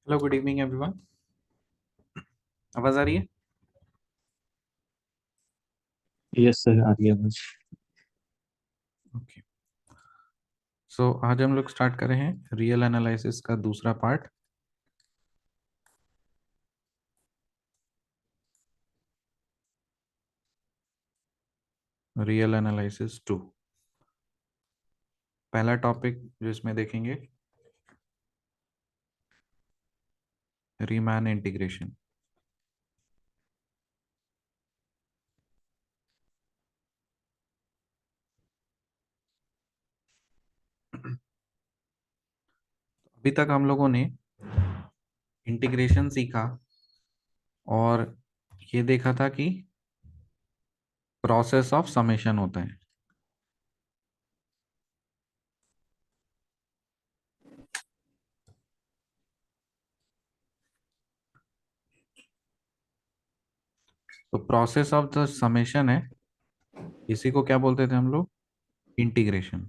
Hello, good evening everyone. आवाज आ रही है? यस सर, आ रही है आवाज। ओके। सो आज हम लोग स्टार्ट कर रहे हैं रियल एनालिसिस का दूसरा पार्ट। Real analysis 2। पहला टॉपिक जो इसमें देखेंगे, रीमैन इंटीग्रेशन। अभी तक हम लोगों ने इंटीग्रेशन सीखा और ये देखा था कि प्रोसेस ऑफ समेशन होता है। तो प्रोसेस ऑफ द समेशन है, इसी को क्या बोलते थे हम लोग? इंटीग्रेशन।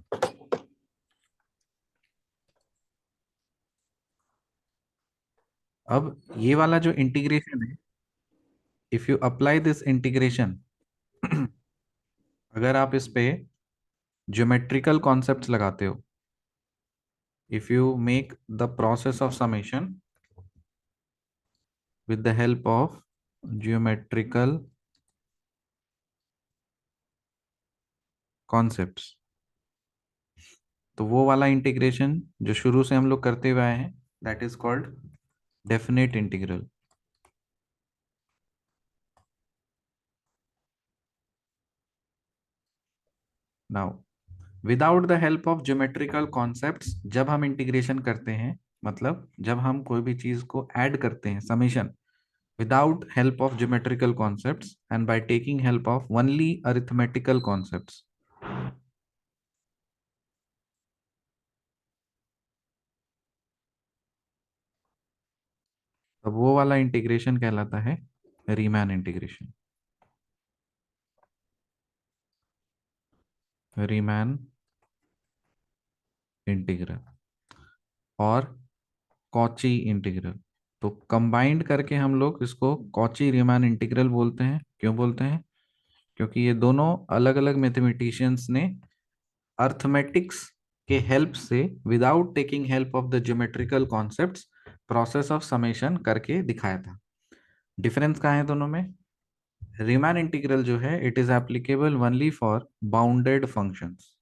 अब ये वाला जो इंटीग्रेशन है, if you apply this integration अगर आप इस पे ज्योमेट्रिकल कॉन्सेप्ट्स लगाते हो, if you make the process of summation with the help of geometrical concepts, तो वो वाला इंटीग्रेशन जो शुरू से हम लोग करते हुए आए हैं, that is called definite integral. Now, without the help of geometrical concepts जब हम इंटीग्रेशन करते हैं, मतलब जब हम कोई भी चीज को ऐड करते हैं, summation, without help of geometrical concepts and by taking help of only arithmetical concepts, अब वो वाला इंटीग्रेशन कहलाता है रीमैन इंटीग्रेशन। रीमैन इंटीग्रल और कॉची इंटीग्रल, तो कंबाइंड करके हम लोग इसको कॉची रीमैन इंटीग्रल बोलते हैं। क्यों बोलते हैं? क्योंकि ये दोनों अलग अलग मैथमेटिशियंस ने अर्थमेटिक्स के हेल्प से, without taking help of the geometrical concepts, process of summation करके दिखाया था। डिफरेंस कहाँ है दोनों में? रीमैन इंटीग्रल जो है, it is applicable only for bounded functions.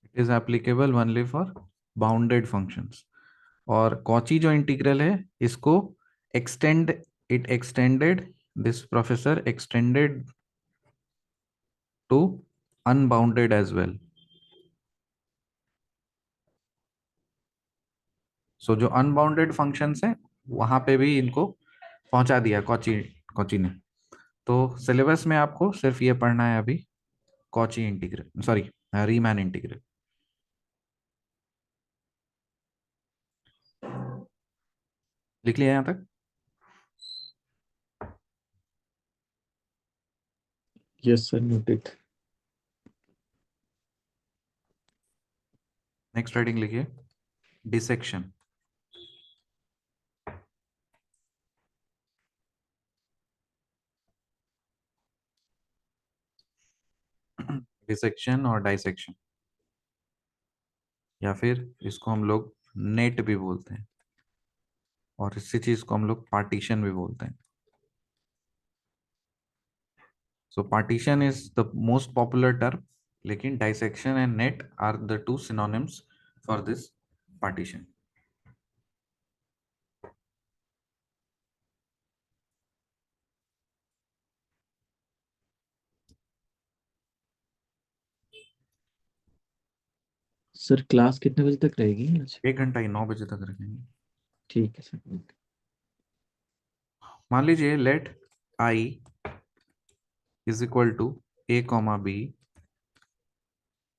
It is applicable only for bounded functions. और कॉची जो इंटीग्रल है, इसको extend it extended this professor extended to unbounded as well. So जो अनबाउंडेड फंक्शंस है, वहां पे भी इनको पहुंचा दिया कॉची कॉची ने। तो सिलेबस में आपको सिर्फ ये पढ़ना है अभी, Cauchy integral, sorry, Riemann integral. लिख लिया यहाँ तक? Yes sir, noted. Next writing लिखिए, डिसेक्शन। डिसेक्शन और डाइसेक्शन, या फिर इसको हम लोग नेट भी बोलते हैं, और इसी चीज को हम लोग पार्टीशन भी बोलते हैं। So partition is the most popular term, लेकिन dissection and net are the two synonyms for this partition. Sir, class कितने बजे तक रहेगी आज? 1 घंटा ही, 9 बजे तक रखेंगे। ठीक है सर। मान लीजिए let I is equal to a comma b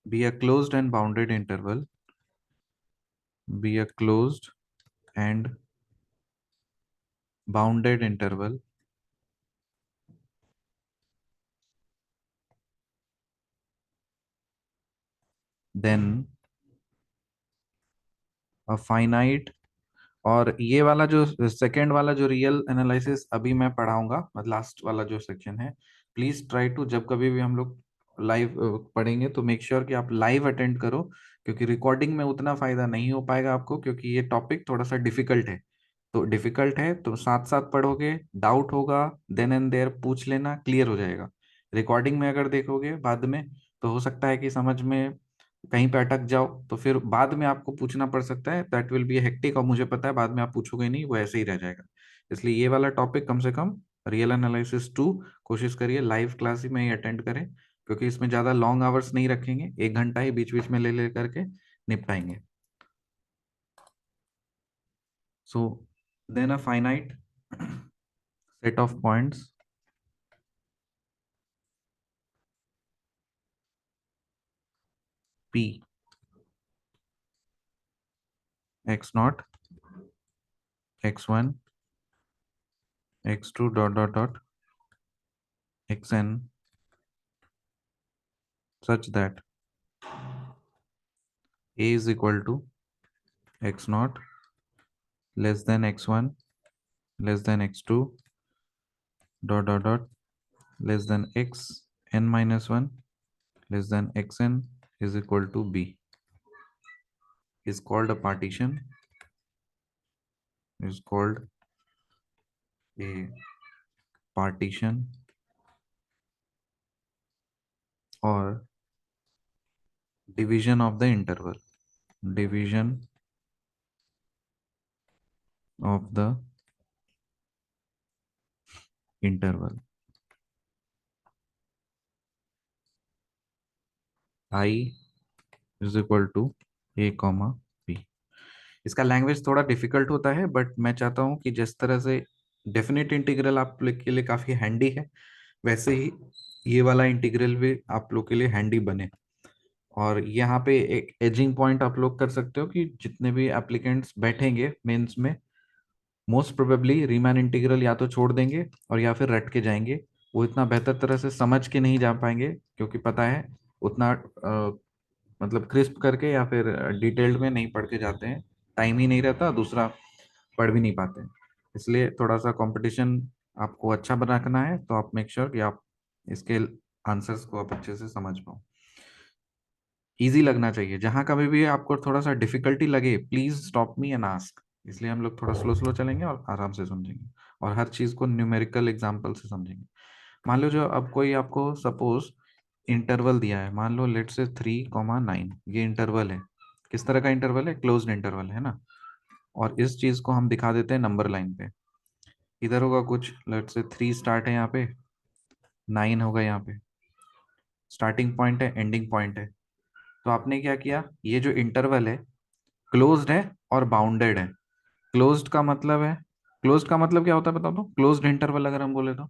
be a closed and bounded interval, be a closed and bounded interval then a finite. और ये वाला जो सेकंड वाला जो रियल एनालिसिस अभी मैं पढ़ाऊंगा, मतलब लास्ट वाला जो सेक्शन है, प्लीज ट्राई टू, जब कभी भी हम लोग लाइव पढ़ेंगे तो मेक श्योर कि आप लाइव अटेंड करो, क्योंकि रिकॉर्डिंग में उतना फायदा नहीं हो पाएगा आपको, क्योंकि ये टॉपिक थोड़ा सा डिफिकल्ट है। तो डिफिकल्ट है तो साथ साथ पढ़ोगे, डाउट होगा देन एंड देयर पूछ लेना, क्लियर हो जाएगा। रिकॉर्डिंग में अगर देखोगे बाद में, तो हो सकता है कि समझ में कहीं पे अटक जाओ, तो फिर बाद में आपको पूछना पड़ सकता है, दैट विल बी हेक्टिक, और मुझे पता है बाद में आप पूछोगे नहीं, वो ऐसे ही रह जाएगा। इसलिए ये वाला टॉपिक कम से कम रियल एनालिसिस 2 कोशिश करिए लाइव क्लास ही में ही अटेंड करें, क्योंकि इसमें ज़्यादा लॉन्ग आवर्स नहीं रखेंगे, 1 घंटा ही बीच बीच में ले ले करके निपटाएंगे। So then a finite set of points p x naught x1 x2 dot dot dot xn such that a is equal to x naught less than x1 less than x2 dot dot dot less than x n minus 1 less than xn is equal to b is called a partition, is called a partition or division of the interval, division of the interval I is equal to a comma b। इसका language थोड़ा difficult होता है, but मैं चाहता हूं कि जिस तरह से डेफिनेट इंटीग्रल आप लोग के लिए काफी हैंडी है, वैसे ही ये वाला इंटीग्रल भी आप लोग के लिए हैंडी बने। और यहाँ पे एक एजिंग पॉइंट आप लोग कर सकते हो कि जितने भी एप्लीकेंट्स बैठेंगे मेंस में, मोस्ट प्रोबेबली रीमैन इंटीग्रल या तो छोड़ देंगे और या फिर रट के जाएंगे। वो इतना बेहतर तरह से समझ के नहीं जा पाएंगे, क्योंकि पता है उतना मतलब क्रिस्प करके या फिर डिटेल्ड में नहीं पढ़ के जाते हैं, टाइम ही नहीं रहता, दूसरा पढ़ भी नहीं पाते हैं। इसलिए थोड़ा सा कंपटीशन आपको अच्छा बना रखना है, तो आप मेक श्योर कि आप इसके आंसर्स को आप अच्छे से समझ पाओ। इजी लगना चाहिए, जहां कभी भी आपको थोड़ा सा डिफिकल्टी लगे please stop me and ask. इसलिए हम लोग थोड़ा स्लो स्लो चलेंगे और आराम से समझेंगे, और हर चीज को न्यूमेरिकल एग्जांपल से समझेंगे। मान लो जो अब कोई आपको सपोज इंटरवल दिया है, मान लो लेट से 3,9, ये इंटरवल है। किस तरह का इंटरवल है? क्लोज्ड इंटरवल है ना। और इस चीज को हम दिखा देते हैं नंबर लाइन पे। इधर होगा कुछ, लेट से 3 स्टार्ट है यहाँ पे, 9 होगा यहाँ पे, स्टार्टिंग पॉइंट है, एंडिंग पॉइंट है। तो आपने क्या किया, ये जो इंटरवल है क्लोज्ड है और बाउंडेड है। क्लोज्ड का मतलब है, क्लोज्ड का मतलब क्या होता है बता दो, क्लोज्ड इंटरवल अगर हम बोले तो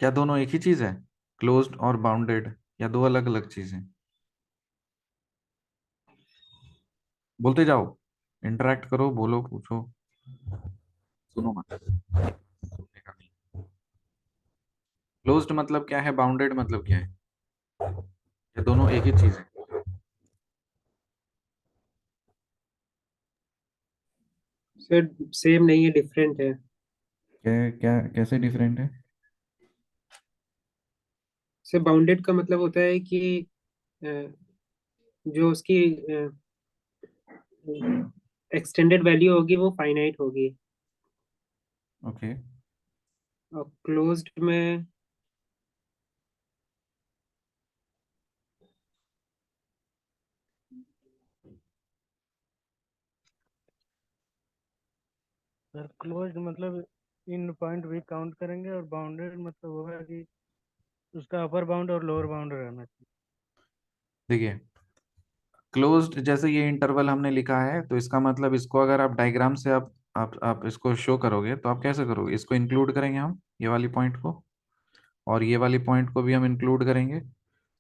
क्या दोनों एक ही चीज है? क्लोज्ड और बाउंडेड, या दो अलग अलग चीजें? बोलते जाओ, इंटरेक्ट करो, बोलो, पूछो, सुनो मत, सुनने का नहीं। क्लोज्ड मतलब क्या है, बाउंडेड मतलब क्या है, ये दोनों एक ही चीज है? सर सेम नहीं है, डिफरेंट है। क्या क्या कैसे डिफरेंट है? सर बाउंडेड का मतलब होता है कि अ, जो उसकी एक्सटेंडेड वैल्यू होगी वो फाइनाइट होगी। ओके। और क्लोज्ड में सर क्लोज्ड मतलब इन पॉइंट भी काउंट करेंगे, और बाउंडेड मतलब होगा कि उसका अपर बाउंड और लोअर बाउंड रहना चाहिए। देखिए, क्लोज्ड जैसे ये इंटरवल हमने लिखा है, तो इसका मतलब इसको अगर आप डायग्राम से आप इसको शो करोगे, तो आप कैसे करोगे, इसको इंक्लूड करेंगे हम ये वाली पॉइंट को, और ये वाली पॉइंट को भी हम इंक्लूड करेंगे,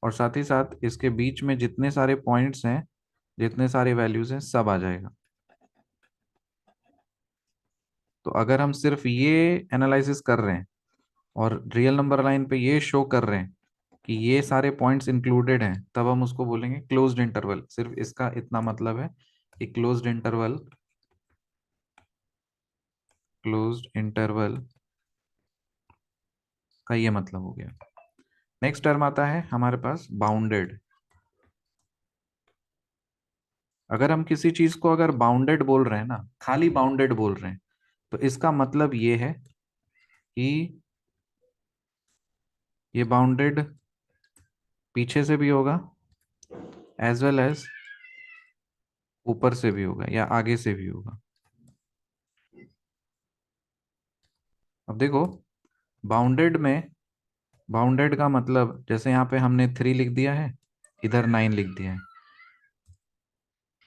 और साथ ही साथ इसके बीच में जितने सारे पॉइंट्स हैं, जितने सारे वैल्यूज हैं, सब आ जाएगा। तो अगर हम सिर्फ ये एनालिसिस कर रहे हैं और रियल नंबर लाइन पे ये शो कर रहे हैं कि ये सारे पॉइंट्स इंक्लूडेड हैं, तब हम उसको बोलेंगे क्लोज्ड इंटरवल। सिर्फ इसका इतना मतलब है कि क्लोज्ड इंटरवल, क्लोज्ड इंटरवल का ये मतलब हो गया। नेक्स्ट टर्म आता है हमारे पास बाउंडेड। अगर हम किसी चीज को अगर बाउंडेड बोल रहे हैं ना, खाली बाउंडेड बोल रहे हैं, तो इसका मतलब ये है कि ये बाउंडेड पीछे से भी होगा एज वेल एज ऊपर से भी होगा या आगे से भी होगा। अब देखो, बाउंडेड में, बाउंडेड का मतलब जैसे यहाँ पे हमने 3 लिख दिया है, इधर 9 लिख दिया है,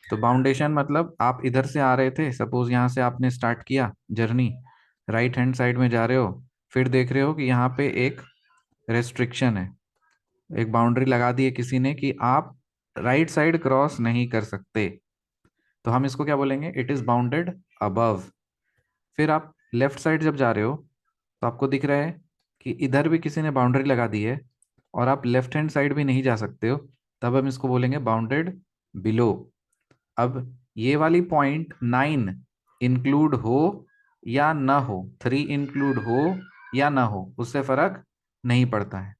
तो बाउंडेशन मतलब आप इधर से आ रहे थे, सपोज यहाँ से आपने स्टार्ट किया जर्नी, राइट हैंड साइड में जा रहे हो, फिर देख रहे हो कि यहाँ पे एक रेस्ट्रिक्शन है, एक बाउंड्री लगा दी है किसी ने कि आप राइट साइड क्रॉस नहीं कर सकते, तो हम इसको क्या बोलेंगे, इट इज बाउंडेड अबव। फिर आप लेफ्ट साइड जब जा रहे हो तो आपको दिख रहा है कि इधर भी किसी ने बाउंड्री लगा दी है और आप लेफ्ट हैंड साइड भी नहीं जा सकते हो, तब हम इसको बोलेंगे बाउंडेड बिलो। अब ये वाली पॉइंट 9 इंक्लूड हो या ना हो, 3 इंक्लूड हो या ना हो, उससे फर्क नहीं पड़ता है।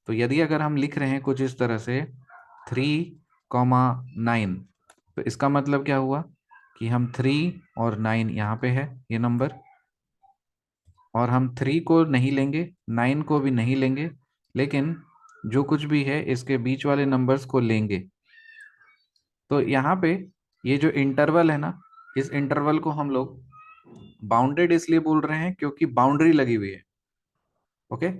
तो यदि अगर हम लिख रहे हैं कुछ इस तरह से 3,9, तो इसका मतलब क्या हुआ कि हम 3 और 9 यहाँ पे है ये नंबर, और हम 3 को नहीं लेंगे, 9 को भी नहीं लेंगे, लेकिन जो कुछ भी है इसके बीच वाले नंबर्स को लेंगे। तो यहाँ पे ये जो इंटरवल है ना, इस इंटरवल को हम लोग बाउंडेड इसलिए बोल रहे हैं क्योंकि बाउंड्री लगी हुई है। ओके,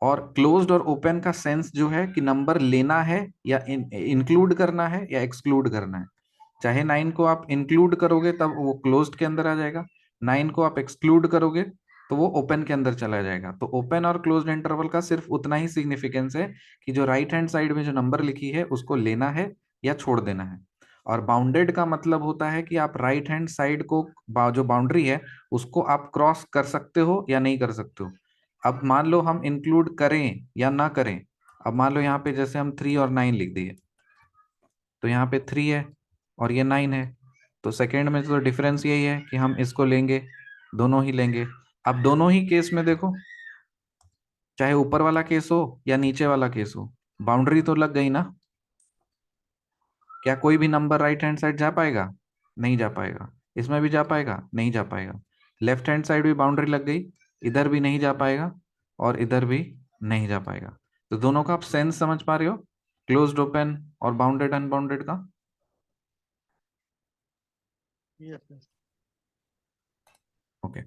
और क्लोज्ड और ओपन का सेंस जो है कि नंबर लेना है या इंक्लूड करना है या एक्सक्लूड करना है। चाहे 9 को आप इंक्लूड करोगे तब वो क्लोज्ड के अंदर आ जाएगा, 9 को आप एक्सक्लूड करोगे तो वो ओपन के अंदर चला जाएगा। तो ओपन और क्लोज्ड इंटरवल का सिर्फ उतना ही सिग्निफिकेंस है कि जो राइट हैंड साइड में जो नंबर लिखी है उसको लेना है या छोड़ देना है। और बाउंडेड का मतलब होता है कि आप राइट हैंड साइड को, जो बाउंड्री है उसको आप क्रॉस कर सकते हो या नहीं कर सकते हो। अब मान लो हम इंक्लूड करें या ना करें, अब मान लो यहाँ पे जैसे हम 3 और 9 लिख दिए, तो यहाँ पे 3 है और ये 9 है, तो सेकेंड में तो डिफरेंस यही है कि हम इसको लेंगे, दोनों ही लेंगे। अब दोनों ही केस में देखो, चाहे ऊपर वाला केस हो या नीचे वाला केस हो, बाउंड्री तो लग गई ना। क्या कोई भी नंबर राइट हैंड साइड जा पाएगा? नहीं जा पाएगा। इसमें भी जा पाएगा? नहीं जा पाएगा। लेफ्ट हैंड साइड भी बाउंड्री लग गई, इधर भी नहीं जा पाएगा और इधर भी नहीं जा पाएगा। तो दोनों का आप सेंस समझ पा रहे हो, क्लोज्ड ओपन और बाउंडेड अनबाउंडेड का? Yes sir. ओके,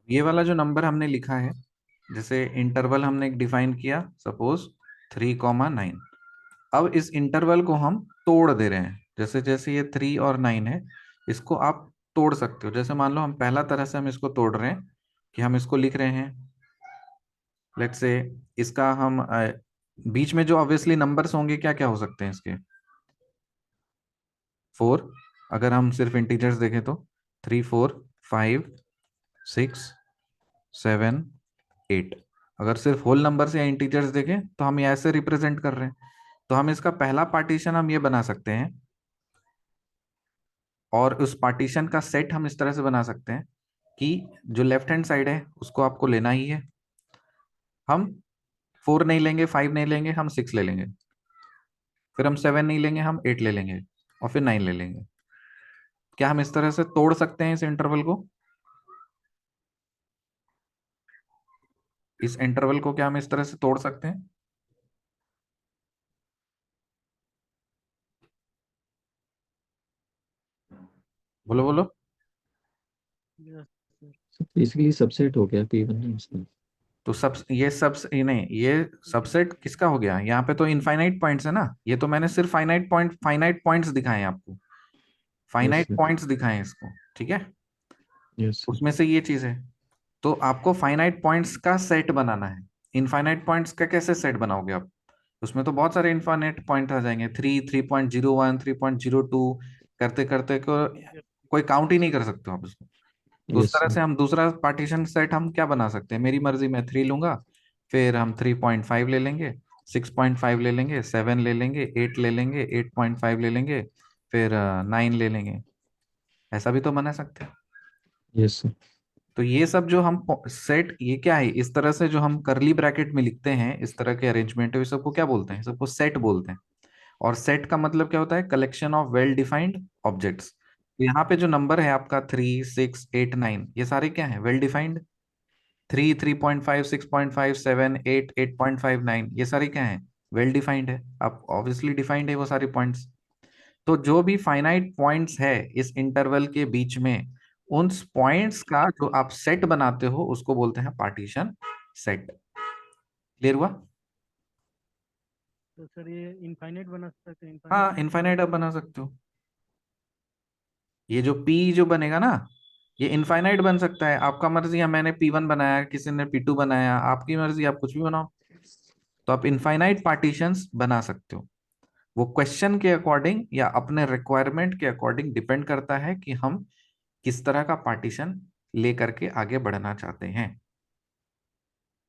ये वाला जो नंबर हमने लिखा है, जैसे इंटरवल हमने डिफाइन किया, सपोज 3,9, अब इस इंटरवल को हम तोड़ दे रहे हैं। जैसे जैसे ये 3 और 9 है, इसको आप तोड़ सकते हो। जैसे मान लो हम पहला तरह से हम इसको तोड़ रहे हैं कि हम इसको लिख रहे हैं, लेट्स से इसका हम बीच में जो ऑब्वियसली नंबर्स होंगे क्या क्या हो सकते हैं इसके, 4, अगर हम सिर्फ इंटीजर्स देखें तो 3, 4, 5, 6, 7, 8। अगर सिर्फ होल नंबर या इंटीजर्स देखें तो हम ये ऐसे रिप्रेजेंट कर रहे हैं। तो हम इसका पहला पार्टीशन हम ये बना सकते हैं, और उस पार्टीशन का सेट हम इस तरह से बना सकते हैं कि जो लेफ्ट हैंड साइड है उसको आपको लेना ही है। हम 4 नहीं लेंगे, 5 नहीं लेंगे, हम 6 ले लेंगे, फिर हम 7 नहीं लेंगे, हम 8 ले लेंगे, और फिर 9 ले लेंगे। क्या हम इस तरह से तोड़ सकते हैं इस इंटरवल को? इस इंटरवल को क्या हम इस तरह से तोड़ सकते हैं? बोलो बोलो। Yes sir. बेसिकली सबसेट हो गया P1 ना इसका। तो ये नहीं, ये सबसेट किसका हो गया? यहाँ पे तो इनफाइनाइट पॉइंट्स है ना, ये तो मैंने सिर्फ फाइनाइट पॉइंट्स दिखाए हैं आपको, यस फाइनाइट सर। पॉइंट्स दिखाए हैं इसको, ठीक है? Yes sir. उसमें से ये चीज है। तो आपको फाइनाइट पॉइंट्स का सेट बनाना है। इनफाइनाइट पॉइंट्स का कैसे सेट बनाओगे आप? उसमें तो बहुत सारे इनफाइनाइट पॉइंट आ जाएंगे, 3, 3.01, 3.02, करते करते को कोई काउंट ही नहीं कर सकते हो आप इसको। तो उस यस तरह सर। से हम दूसरा पार्टीशन सेट हम क्या बना सकते हैं, मेरी मर्जी मैं 3 लूंगा, फिर हम 3.5 ले लेंगे, 6.5 ले लेंगे, 7 ले लेंगे, 8 ले लेंगे, 8.5 ले लेंगे, फिर 9 ले लेंगे। ऐसा भी तो बना सकते हैं। Yes sir. तो ये सब जो हम सेट, ये क्या है, इस तरह से जो हम करली ब्रैकेट में लिखते हैं, इस तरह के अरेंजमेंट है, इस सबको क्या बोलते हैं, सबको सेट बोलते हैं। और सेट का मतलब क्या होता है, collection of well defined objects. यहाँ पे जो नंबर है आपका 3, 6, 8, 9, ये सारे क्या है, वेल डिफाइंड। 3, 3.5, 6.5, 7, 8, 8.5, 9, ये सारे क्या है, वेल डिफाइंड है। अब ऑब्वियसली डिफाइंड है वो सारे पॉइंट्स। तो जो भी फाइनाइट पॉइंट्स है इस इंटरवल के बीच में, उन पॉइंट्स का जो आप सेट बनाते हो उसको बोलते हैं पार्टीशन सेट। क्लियर हुआ? तो सर ये इनफाइनाइट बना सकते हैं, हाँ, इनफाइनाइट मतलब इनफाइनाइट आप बना सकते हो। ये जो पी जो बनेगा ना, ये इनफाइनाइट बन सकता है, आपका मर्जी है। मैंने P1 बनाया, किसी ने P2 बनाया, आपकी मर्जी, आप कुछ भी बनाओ। तो आप इनफाइनाइट पार्टीशंस बना सकते हो। वो क्वेश्चन के अकॉर्डिंग या अपने रिक्वायरमेंट के अकॉर्डिंग डिपेंड करता है कि हम किस तरह का पार्टीशन लेकर के आगे बढ़ना चाहते हैं।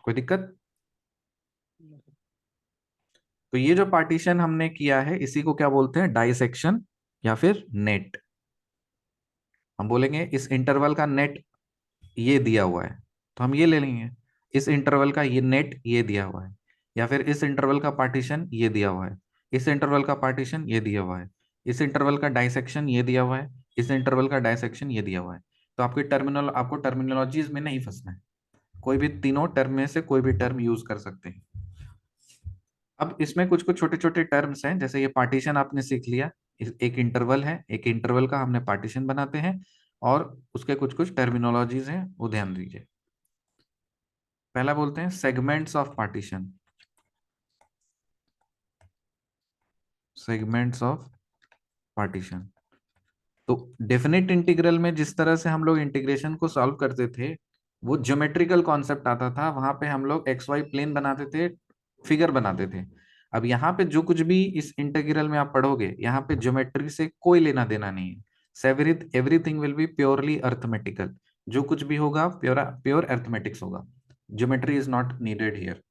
कोई दिक्कत? तो ये जो पार्टीशन हमने किया है इसी को क्या बोलते हैं, डाइसेक्शन या फिर नेट। हम बोलेंगे इस इंटरवल का नेट ये दिया हुआ है, तो हम ये ले लेंगे। इस इंटरवल का ये नेट ये दिया हुआ है, या फिर इस इंटरवल का पार्टीशन ये दिया हुआ है, इस इंटरवल का पार्टीशन ये दिया हुआ है, इस इंटरवल का डाइसेक्शन ये दिया हुआ है, इस इंटरवल का डाइसेक्शन ये दिया हुआ है। तो आपको टर्मिनोलॉजीज में नहीं फंसना है, कोई भी तीनों टर्म में से कोई भी टर्म यूज कर सकते हैं। अब इसमें कुछ कुछ छोटे छोटे टर्म्स हैं, जैसे ये पार्टीशन आपने सीख लिया, एक इंटरवल है, एक इंटरवल का हमने पार्टीशन बनाते हैं, और उसके कुछ कुछ टर्मिनोलॉजीज हैं, वो ध्यान दीजिए। पहला बोलते हैं segments of partition. Segments of partition. तो डेफिनेट इंटीग्रल में जिस तरह से हम लोग इंटीग्रेशन को सॉल्व करते थे, वो ज्योमेट्रिकल कॉन्सेप्ट आता था, वहां पे हम लोग एक्स वाई प्लेन बनाते थे, फिगर बनाते थे। अब यहाँ पे जो कुछ भी इस इंटीग्रल में आप पढ़ोगे, यहाँ पे ज्योमेट्री से कोई लेना देना नहीं है। Everything will be purely arithmetical. जो कुछ भी होगा प्योर प्योर अर्थमेटिक्स होगा। Geometry is not needed here.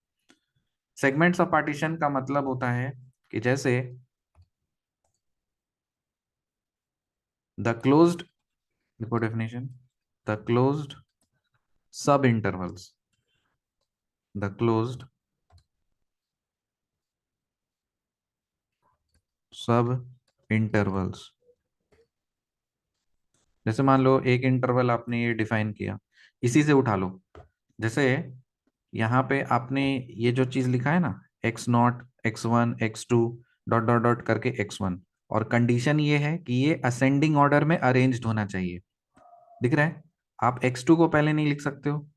Segments of partition का मतलब होता है कि जैसे द क्लोज्ड, देखो डेफिनेशन, द क्लोज्ड सब इंटरवल्स, द क्लोज्ड सब इंटरवल्स। जैसे मान लो एक इंटरवल आपने ये डिफाइन किया, इसी से उठा लो। जैसे यहाँ पे आपने ये जो चीज लिखा है ना, x0, x1, x2 dot dot dot करके x1, और कंडीशन ये है कि ये असेंडिंग ऑर्डर में अरेंज्ड होना चाहिए। दिख रहा है? आप x2 को पहले नहीं लिख सकते हो,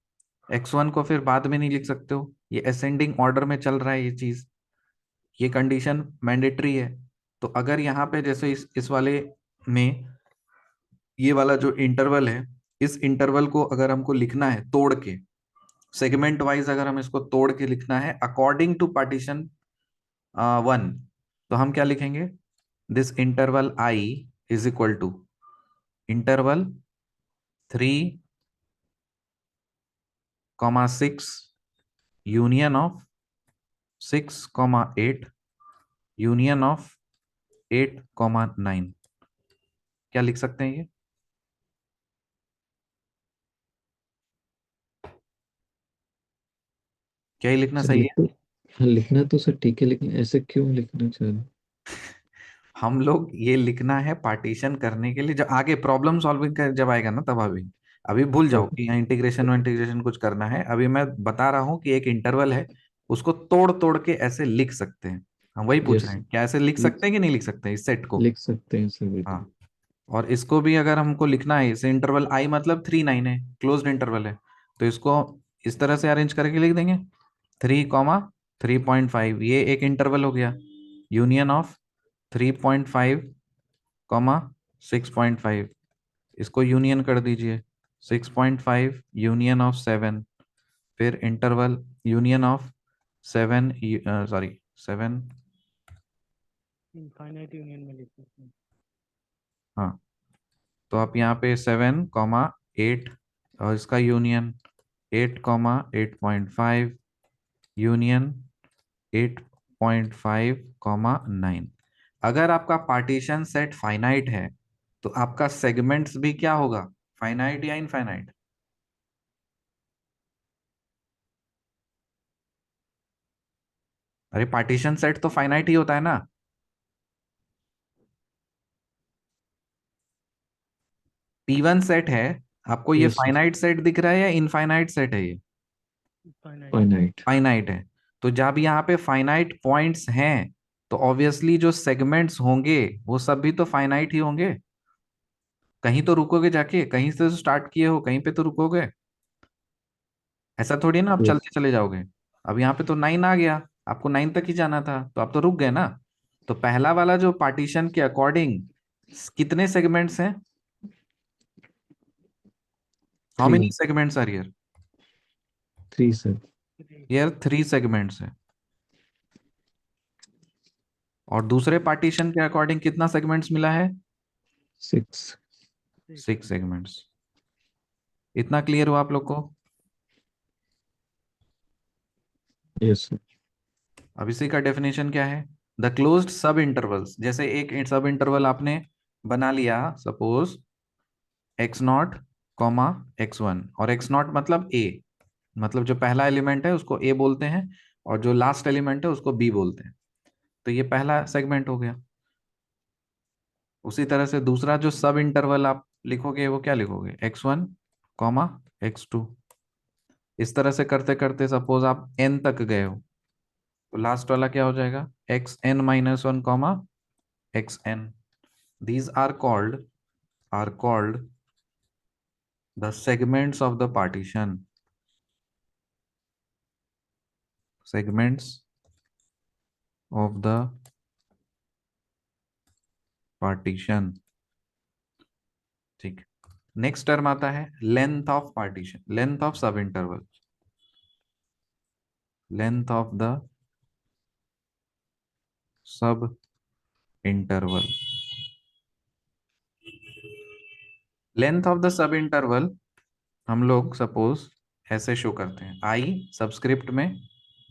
x1 को फिर बाद में नहीं लिख सकते हो, ये असेंडिंग ऑर्डर में चल रहा है ये चीज। ये कंडीशन मैंडेटरी है। तो अगर यहाँ पे जैसे इस वाले में, ये वाला जो इंटरवल है, इस इंटरवल को अगर हमको लिखना है तोड़ के, सेगमेंट वाइज अगर हम इसको तोड़ के लिखना है अकॉर्डिंग टू पार्टीशन 1, तो हम क्या लिखेंगे, this interval I is equal to interval 3, 6 union of 6, 8 union of 8, 9। क्या लिख सकते हैं ये? क्या ही लिखना सर सही है? हाँ लिखना तो सर ठीक है, लेकिन ऐसे क्यों लिखना चाह रहे हैं? हम लोग ये लिखना है पार्टीशन करने के लिए, जब आगे प्रॉब्लम सॉल्विंग का जब आएगा ना तब। अभी भूल जाओ ओके। कि यहाँ इंटीग्रेशन इंटीग्रेशन कुछ करना है। अभी मैं बता रहा हूँ कि एक इंटरवल है, उसको तोड़ तोड़ के ऐसे लिख सकते हैं। हम वही पूछ यस रहे हैं, क्या ऐसे लिख लिख सकते हैं कि नहीं लिख सकते हैं इस सेट को? लिख सकते हैं सर बिल्कुल। हाँ। और इसको भी अगर हमको लिखना है, इसे इंटरवल आई मतलब 3, 9 है, क्लोज्ड इंटरवल है, तो इसको इस तरह से अरेंज करके लिख देंगे, 3, 3.5, ये एक इंटरवल हो गया, यूनियन ऑफ 3.5, 6.5, इसको यूनियन कर दीजिए, 6.5 यूनियन ऑफ 7, फिर interval union of 7, sorry 7, infinite union में लिख सकते हैं। हाँ, तो आप यहाँ पे 7, और इसका यूनियन 8, 8.5 यूनियन 8.5, 9। अगर आपका पार्टीशन सेट फाइनाइट है तो आपका सेगमेंट्स भी क्या होगा, फाइनाइट या इनफाइनाइट? अरे पार्टीशन सेट तो फाइनाइट ही होता है ना। P1 सेट है, आपको ये यस सर। फाइनाइट सेट दिख रहा है या इनफाइनाइट सेट है? ये फाइनाइट। फाइनाइट। फाइनाइट है। तो जब यहाँ पे फाइनाइट पॉइंट्स हैं तो ऑब्वियसली जो सेगमेंट्स होंगे वो सब भी तो फाइनाइट ही होंगे। कहीं तो रुकोगे जाके, कहीं से तो स्टार्ट किए हो, कहीं पे तो रुकोगे। ऐसा थोड़ी ना आप यस। चलते चले जाओगे। अब यहाँ पे तो 9 आ गया, आपको 9 तक ही जाना था तो आप तो रुक गए ना। तो पहला वाला जो पार्टीशन के अकॉर्डिंग कितने सेगमेंट्स हैं? How 3। Many segments are here? 3 sir. Here 3 segments है। और दूसरे पार्टीशन के अकॉर्डिंग कितना सेगमेंट्स मिला है? 6। 6 सेगमेंट्स। इतना क्लियर हुआ आप लोग को? Yes sir. अब इसी का डेफिनेशन क्या है? द क्लोज्ड सब इंटरवल्स, जैसे एक सब इंटरवल आपने बना लिया, सपोज x0, x1, और x0 मतलब a, मतलब जो पहला एलिमेंट है उसको a बोलते हैं और जो लास्ट एलिमेंट है उसको b बोलते हैं। तो ये पहला सेगमेंट हो गया। उसी तरह से दूसरा जो सब इंटरवल आप लिखोगे वो क्या लिखोगे? x1, x2। इस तरह से करते करते सपोज आप n तक गए हो तो लास्ट वाला क्या हो जाएगा? xn-1, xn। These are called the segments of the partition. Segments of the partition. ठीक। नेक्स्ट टर्म आता है length of partition, length of सब interval, length of the sub interval. Length of the sub interval हम लोग suppose ऐसे show करते हैं, आई subscript में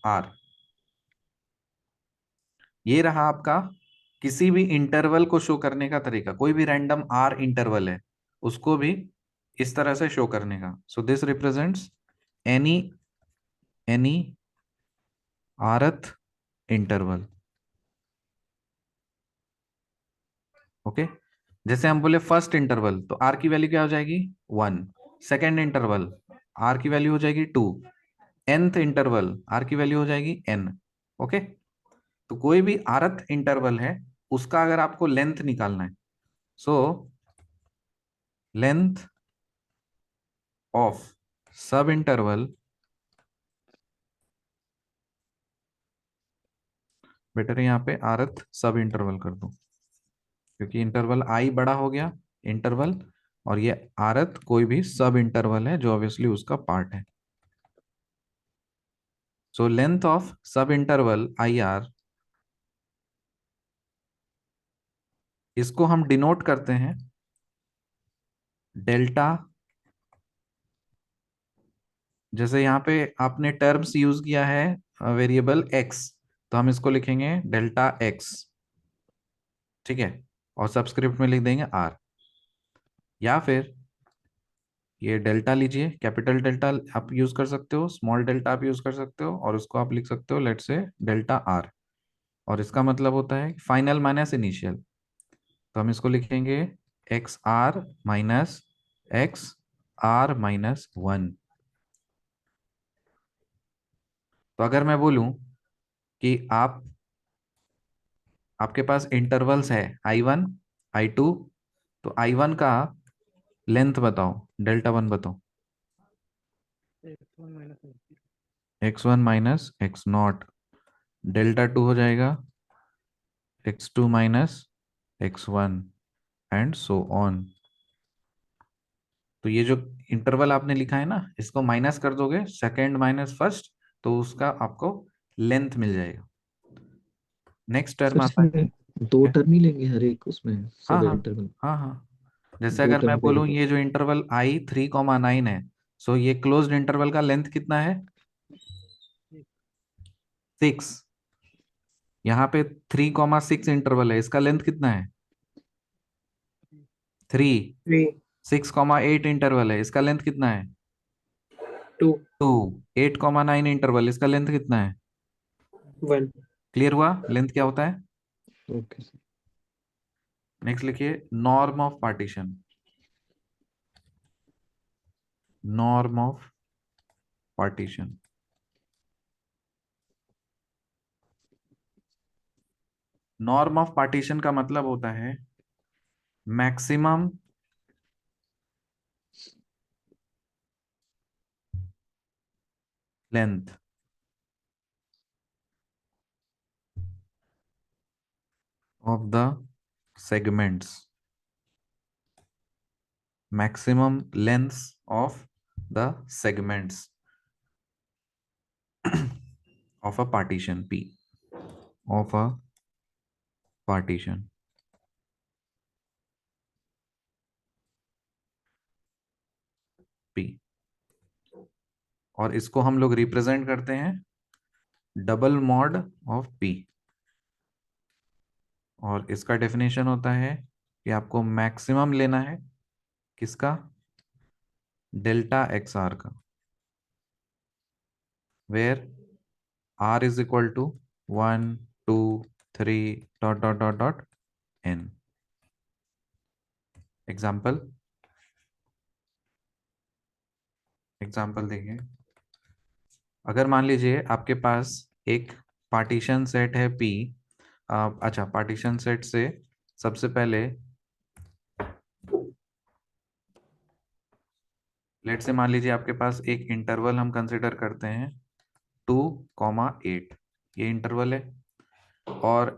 आर। ये रहा आपका किसी भी इंटरवल को शो करने का तरीका। कोई भी रैंडम आर इंटरवल है उसको भी इस तरह से शो करने का। So this represents any any आरथ interval. Okay, जैसे हम बोले फर्स्ट इंटरवल तो आर की वैल्यू क्या हो जाएगी? 1। सेकेंड इंटरवल आर की वैल्यू हो जाएगी 2। nth इंटरवल आर की वैल्यू हो जाएगी n। ओके, तो कोई भी आरथ इंटरवल है उसका अगर आपको लेंथ निकालना है, सो लेंथ ऑफ सब इंटरवल, बेटर यहाँ पे आरथ सब इंटरवल कर दो क्योंकि इंटरवल आई बड़ा हो गया इंटरवल, और ये आरथ कोई भी सब इंटरवल है जो ऑब्वियसली उसका पार्ट है। सो लेंथ ऑफ सब इंटरवल आई आर, इसको हम डिनोट करते हैं डेल्टा। जैसे यहाँ पे आपने टर्म्स यूज किया है वेरिएबल x, तो हम इसको लिखेंगे डेल्टा x। ठीक है, और सबस्क्रिप्ट में लिख देंगे r, या फिर ये डेल्टा लीजिए, कैपिटल डेल्टा आप यूज कर सकते हो, स्मॉल डेल्टा आप यूज कर सकते हो, और उसको आप लिख सकते हो लेट से डेल्टा r। और इसका मतलब होता है फाइनल माइनस इनिशियल। तो हम इसको लिखेंगे एक्स आर माइनस 1। तो अगर मैं बोलूं कि आपके पास इंटरवल्स है I1, I2, तो I1 का लेंथ बताओ, डेल्टा 1 बताओ। x1 minus x1 minus x not, delta 2 हो जाएगा x2 minus x1, and so on. तो ये जो इंटरवल आपने लिखा है ना, इसको माइनस कर दोगे सेकेंड माइनस फर्स्ट, तो उसका आपको लेंथ मिल जाएगा। नेक्स्ट टर्म सर आता है। इसमें दो क्या? टर्म ही लेंगे हर एक उसमें हाँ सब हाँ इंटरवल। हाँ हाँ। जैसे दो अगर मैं टर्म पे बोलूँ लिखो। ये जो इंटरवल आई 3,9 है, सो ये क्लोज्ड इंटरवल का लेंथ कितना है? 6। यहाँ पे 3,6 इंटरवल है, इसका लेंथ कितना है? 3। 3, 6,8 इंटरवल है, इसका लेंथ कितना है? 2, 2। 8,9 इंटरवल, इसका लेंथ कितना है? 1। क्लियर हुआ लेंथ क्या होता है? Okay sir. नेक्स्ट लिखिए norm of partition. Norm of partition. Norm of partition का मतलब होता है maximum length of the segments. maximum lengths of the segments of a partition P, of a partition P। और इसको हम लोग रिप्रेजेंट करते हैं डबल मॉड ऑफ P। और इसका डेफिनेशन होता है कि आपको मैक्सिमम लेना है किसका? डेल्टा एक्स आर का, where r is equal to 1 2 3 dot dot dot dot n. Example example देखिए। अगर मान लीजिए आपके पास एक पार्टीशन सेट है पी। अच्छा, पार्टीशन सेट से सबसे पहले लेट से मान लीजिए आपके पास एक इंटरवल हम कंसिडर करते हैं 2,8। ये इंटरवल है और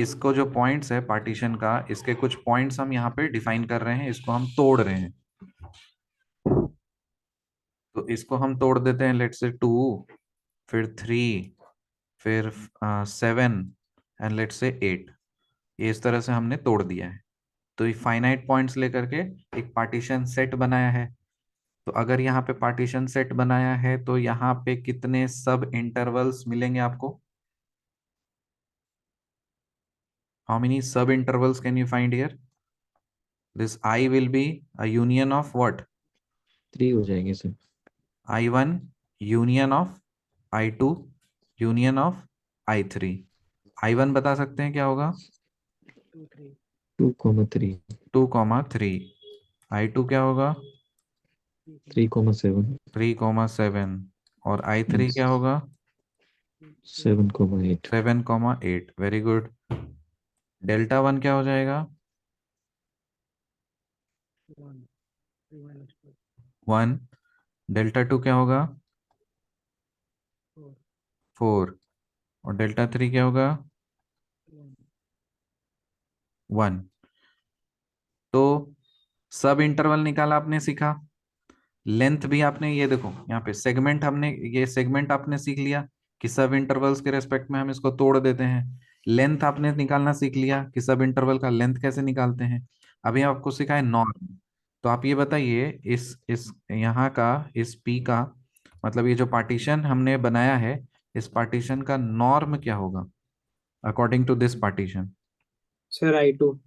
इसको जो पॉइंट्स है पार्टीशन का, इसके कुछ पॉइंट्स हम यहाँ पे डिफाइन कर रहे हैं, इसको हम तोड़ रहे हैं। तो इसको हम तोड़ देते हैं, लेट से 2, फिर 3, फिर 7 एंड लेट से 8। ये इस तरह से हमने तोड़ दिया है। तो ये फाइनाइट पॉइंट्स लेकर के एक पार्टीशन सेट बनाया है। तो अगर यहाँ पे पार्टीशन सेट बनाया है तो यहाँ पे कितने सब इंटरवल्स मिलेंगे आपको? हाउ मेनी सब intervals can you find here? This I will be a union of what? 3 हो जाएंगे sir. I1 union of I2 union of I3। I1 बता सकते हैं क्या होगा? 2 3 2,3। 2,3। I2 क्या होगा? 3,7। 3,7। और I3 क्या होगा? 7,8। 7,8। Very good. डेल्टा 1 क्या हो जाएगा? 1 3 -4 1। डेल्टा 2 क्या होगा? 4 4। और डेल्टा 3 क्या होगा? 1 1। तो सब इंटरवल निकाला आपने, सीखा। लेंथ भी आपने, ये देखो यहाँ पे सेगमेंट, हमने ये सेगमेंट आपने सीख लिया कि सब इंटरवल्स के रेस्पेक्ट में हम इसको तोड़ देते हैं। लेंथ आपने निकालना सीख लिया कि सब इंटरवल का लेंथ कैसे निकालते हैं। अभी आपको सीखा है नॉर्म। तो आप ये बताइए, इस यहाँ का, इस पी का मतलब ये जो पार्टीशन हमने बनाया है, इस पार्टीशन का नॉर्म क्या होगा according to this partition? Sir I2।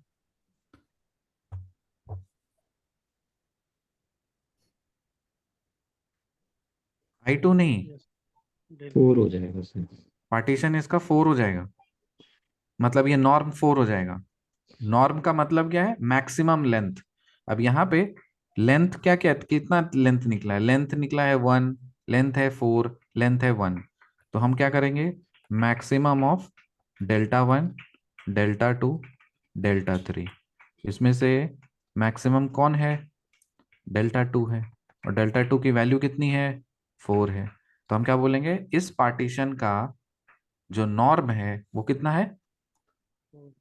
I2 नहीं, यस डेल 4 हो जाएगा सर। पार्टीशन इसका 4 हो जाएगा। मतलब ये नॉर्म 4 हो जाएगा। नॉर्म का मतलब क्या है? Maximum length. अब यहाँ पे लेंथ क्या क्या, कितना लेंथ निकला है? लेंथ निकला है 1, लेंथ है 4, लेंथ है 1। तो हम क्या करेंगे? Maximum of delta 1, delta 2, delta 3। इसमें से मैक्सिमम कौन है? डेल्टा 2 है। और डेल्टा 2 की वैल्यू कितनी है? 4 है। तो हम क्या बोलेंगे? इस पार्टीशन का जो नॉर्म है वो कितना है? 4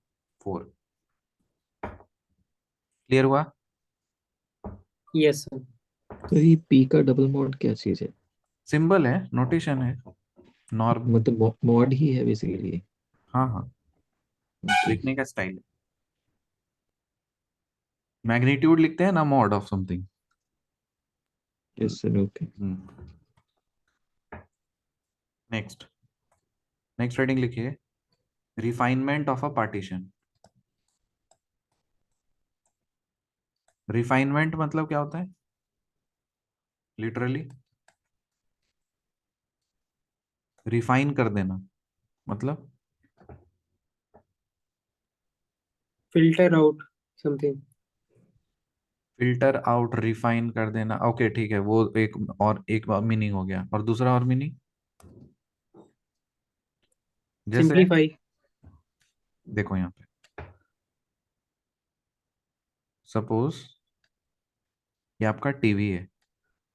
4। क्लियर हुआ? Yes sir. तो ये पी का डबल मॉड क्या चीज़ है? सिंबल है, नोटेशन है, नॉर्म। मतलब मॉड ही है बेसिकली। हाँ हाँ। ओके। लिखने का स्टाइल। मैग्नीट्यूड लिखते हैं ना, mod of something. Yes sir. Okay. Next, next heading लिखिए, refinement of a partition. Refinement मतलब क्या होता है लिटरली? रिफाइन कर देना मतलब? Filter out something. Filter out, refine कर देना, ओके ठीक है, वो एक और एक मीनिंग हो गया, और दूसरा और मीनिंग जैसे, सिंप्लीफाई। देखो यहाँ पे सपोज ये आपका टीवी है,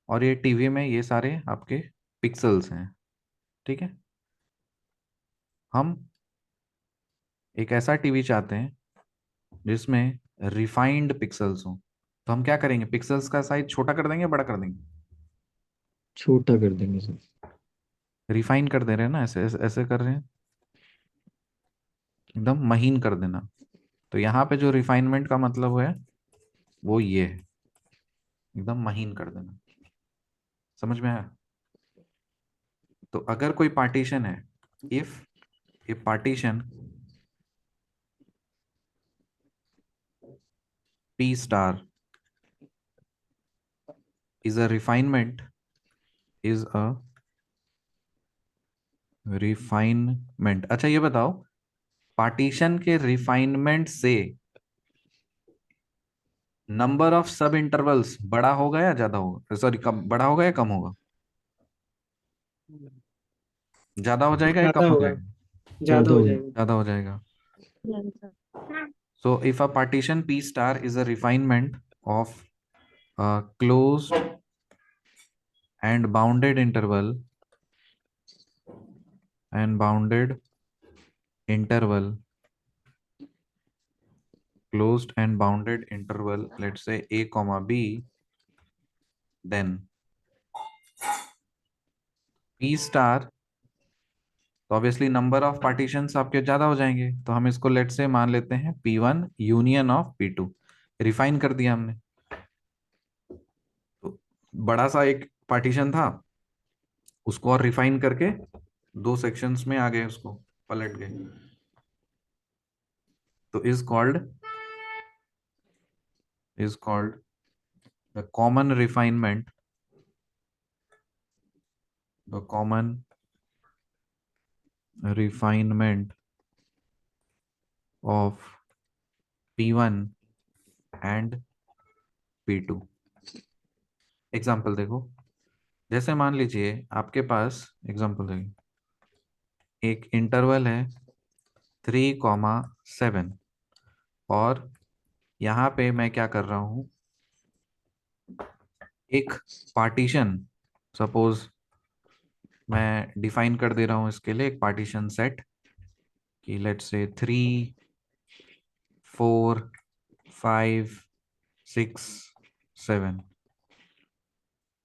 और ये टीवी में ये सारे आपके पिक्सल्स हैं, ठीक है। हम एक ऐसा टीवी चाहते हैं जिसमें रिफाइंड पिक्सल्स हो, तो हम क्या करेंगे, पिक्सल्स का साइज छोटा कर देंगे, बड़ा कर देंगे? छोटा कर देंगे सर। रिफाइन कर दे रहे हैं ना, ऐसे ऐसे, ऐसे कर रहे हैं, एकदम महीन कर देना। तो यहाँ पे जो रिफाइनमेंट का मतलब है वो ये है, एकदम महीन कर देना। समझ में आया? तो अगर कोई पार्टीशन है, if A partition P star is a refinement, is a refinement। अच्छा ये बताओ, पार्टीशन के रिफाइनमेंट से नंबर ऑफ सब इंटरवल्स बड़ा होगा या ज्यादा होगा, सॉरी कम, बड़ा होगा या कम होगा? ज्यादा हो जाएगा या कम ज्यादा हो होगा। जाएगा? ज्यादा ज़्यादा हो होगा। जाएगा। ज्यादा हो जाएगा। So if a partition P star is a refinement of a closed and bounded interval, and bounded interval, closed and bounded interval, let's say a comma b, then P star, तो ऑब्वियसली नंबर ऑफ पार्टीशंस आपके ज्यादा हो जाएंगे, तो हम इसको late से मान लेते हैं P1 union of P2। Refine कर दिया हमने, तो बड़ा सा एक पार्टीशन था, उसको और रिफाइन करके दो सेक्शंस में आ गए, उसको पलट गए, तो is called the common refinement, the common refinement of P1 and P2। Example देखो, जैसे मान लीजिए आपके पास, एग्जाम्पल देखिए, एक इंटरवल है 3,7, और यहाँ पे मैं क्या कर रहा हूँ, एक पार्टीशन, सपोज मैं डिफाइन कर दे रहा हूँ इसके लिए एक पार्टीशन सेट, कि लेट्स से 3, 4, 5, 6, 7।